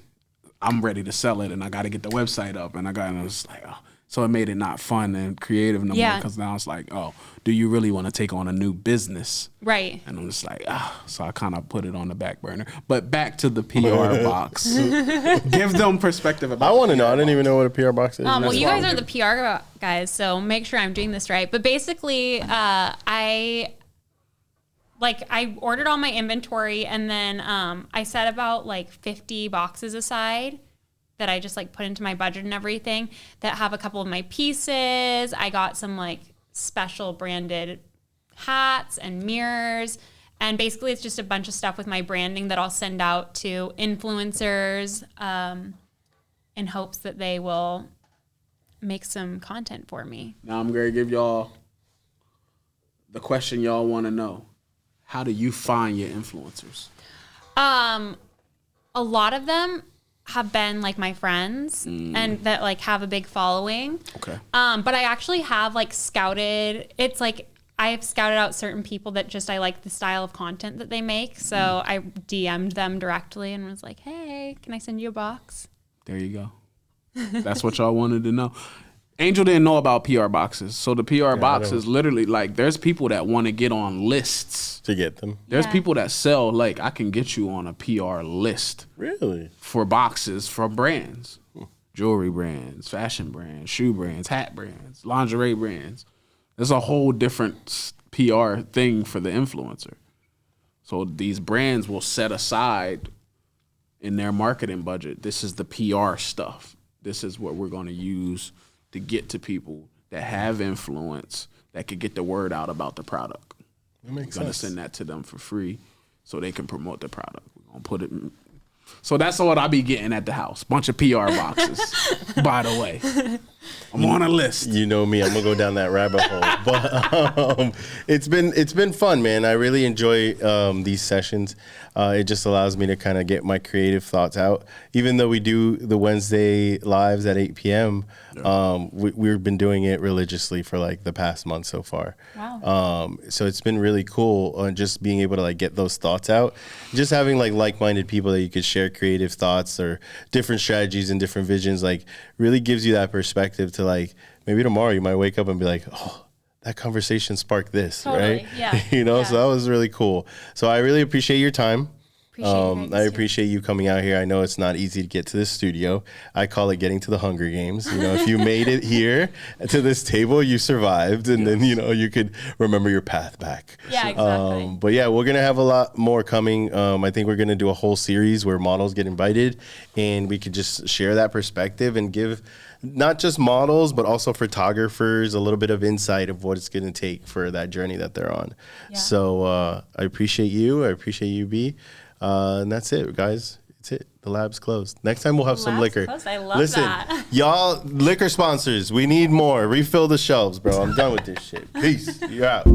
I'm ready to sell it, and I got to get the website up, and I was like, oh. So it made it not fun and creative no more, because now it's like, oh, do you really want to take on a new business? Right. And I'm just like, so I kind of put it on the back burner. But back to the PR box. Give them perspective about I want to know. I didn't even know what a PR box is. Well, you guys are the PR guys, so make sure I'm doing this right. But basically, I ordered all my inventory, and then I set about like 50 boxes aside that I just like put into my budget and everything that have a couple of my pieces. I got some like special branded hats and mirrors. And basically it's just a bunch of stuff with my branding that I'll send out to influencers in hopes that they will make some content for me. Now I'm going to give y'all the question y'all want to know. How do you find your influencers? A lot of them have been like my friends and that like have a big following. Okay. But I actually have like scouted. It's like I've scouted out certain people that just I like the style of content that they make. So I DM'd them directly and was like, hey, can I send you a box? There you go. That's what y'all wanted to know. Angel didn't know about PR boxes. So the PR box is literally like, there's people that want to get on lists. To get them. There's people that sell, like, I can get you on a PR list. Really? For boxes for brands. Jewelry brands, fashion brands, shoe brands, hat brands, lingerie brands. There's a whole different PR thing for the influencer. So these brands will set aside in their marketing budget, this is the PR stuff. This is what we're going to use to get to people that have influence, that could get the word out about the product. That makes sense. We're going to send that to them for free so they can promote the product. We're going to put it in. So that's what I be getting at the house. Bunch of PR boxes, by the way. I'm on a list. You know me, I'm gonna go down that rabbit hole. But it's been fun, man. I really enjoy these sessions. It just allows me to kind of get my creative thoughts out. Even though we do the Wednesday lives at 8 p.m., we've been doing it religiously for like the past month so far. Wow. So it's been really cool just being able to like get those thoughts out. Just having like-minded people that you could share creative thoughts or different strategies and different visions, like really gives you that perspective to like, maybe tomorrow you might wake up and be like, oh, that conversation sparked this, right? Yeah. So that was really cool. So I really appreciate your time. I appreciate you coming out here. I know it's not easy to get to this studio. I call it getting to the Hunger Games. If you made it here to this table, you survived, and then you could remember your path back. Yeah, exactly. But yeah, we're gonna have a lot more coming. I think we're gonna do a whole series where models get invited, and we could just share that perspective and give not just models, but also photographers a little bit of insight of what it's gonna take for that journey that they're on. Yeah. So I appreciate you. I appreciate you, B. And that's it, guys. It's it. The lab's closed. Next time we'll have some liquor. I love that. Y'all, liquor sponsors, we need more. Refill the shelves, bro. I'm done with this shit. Peace. You're out.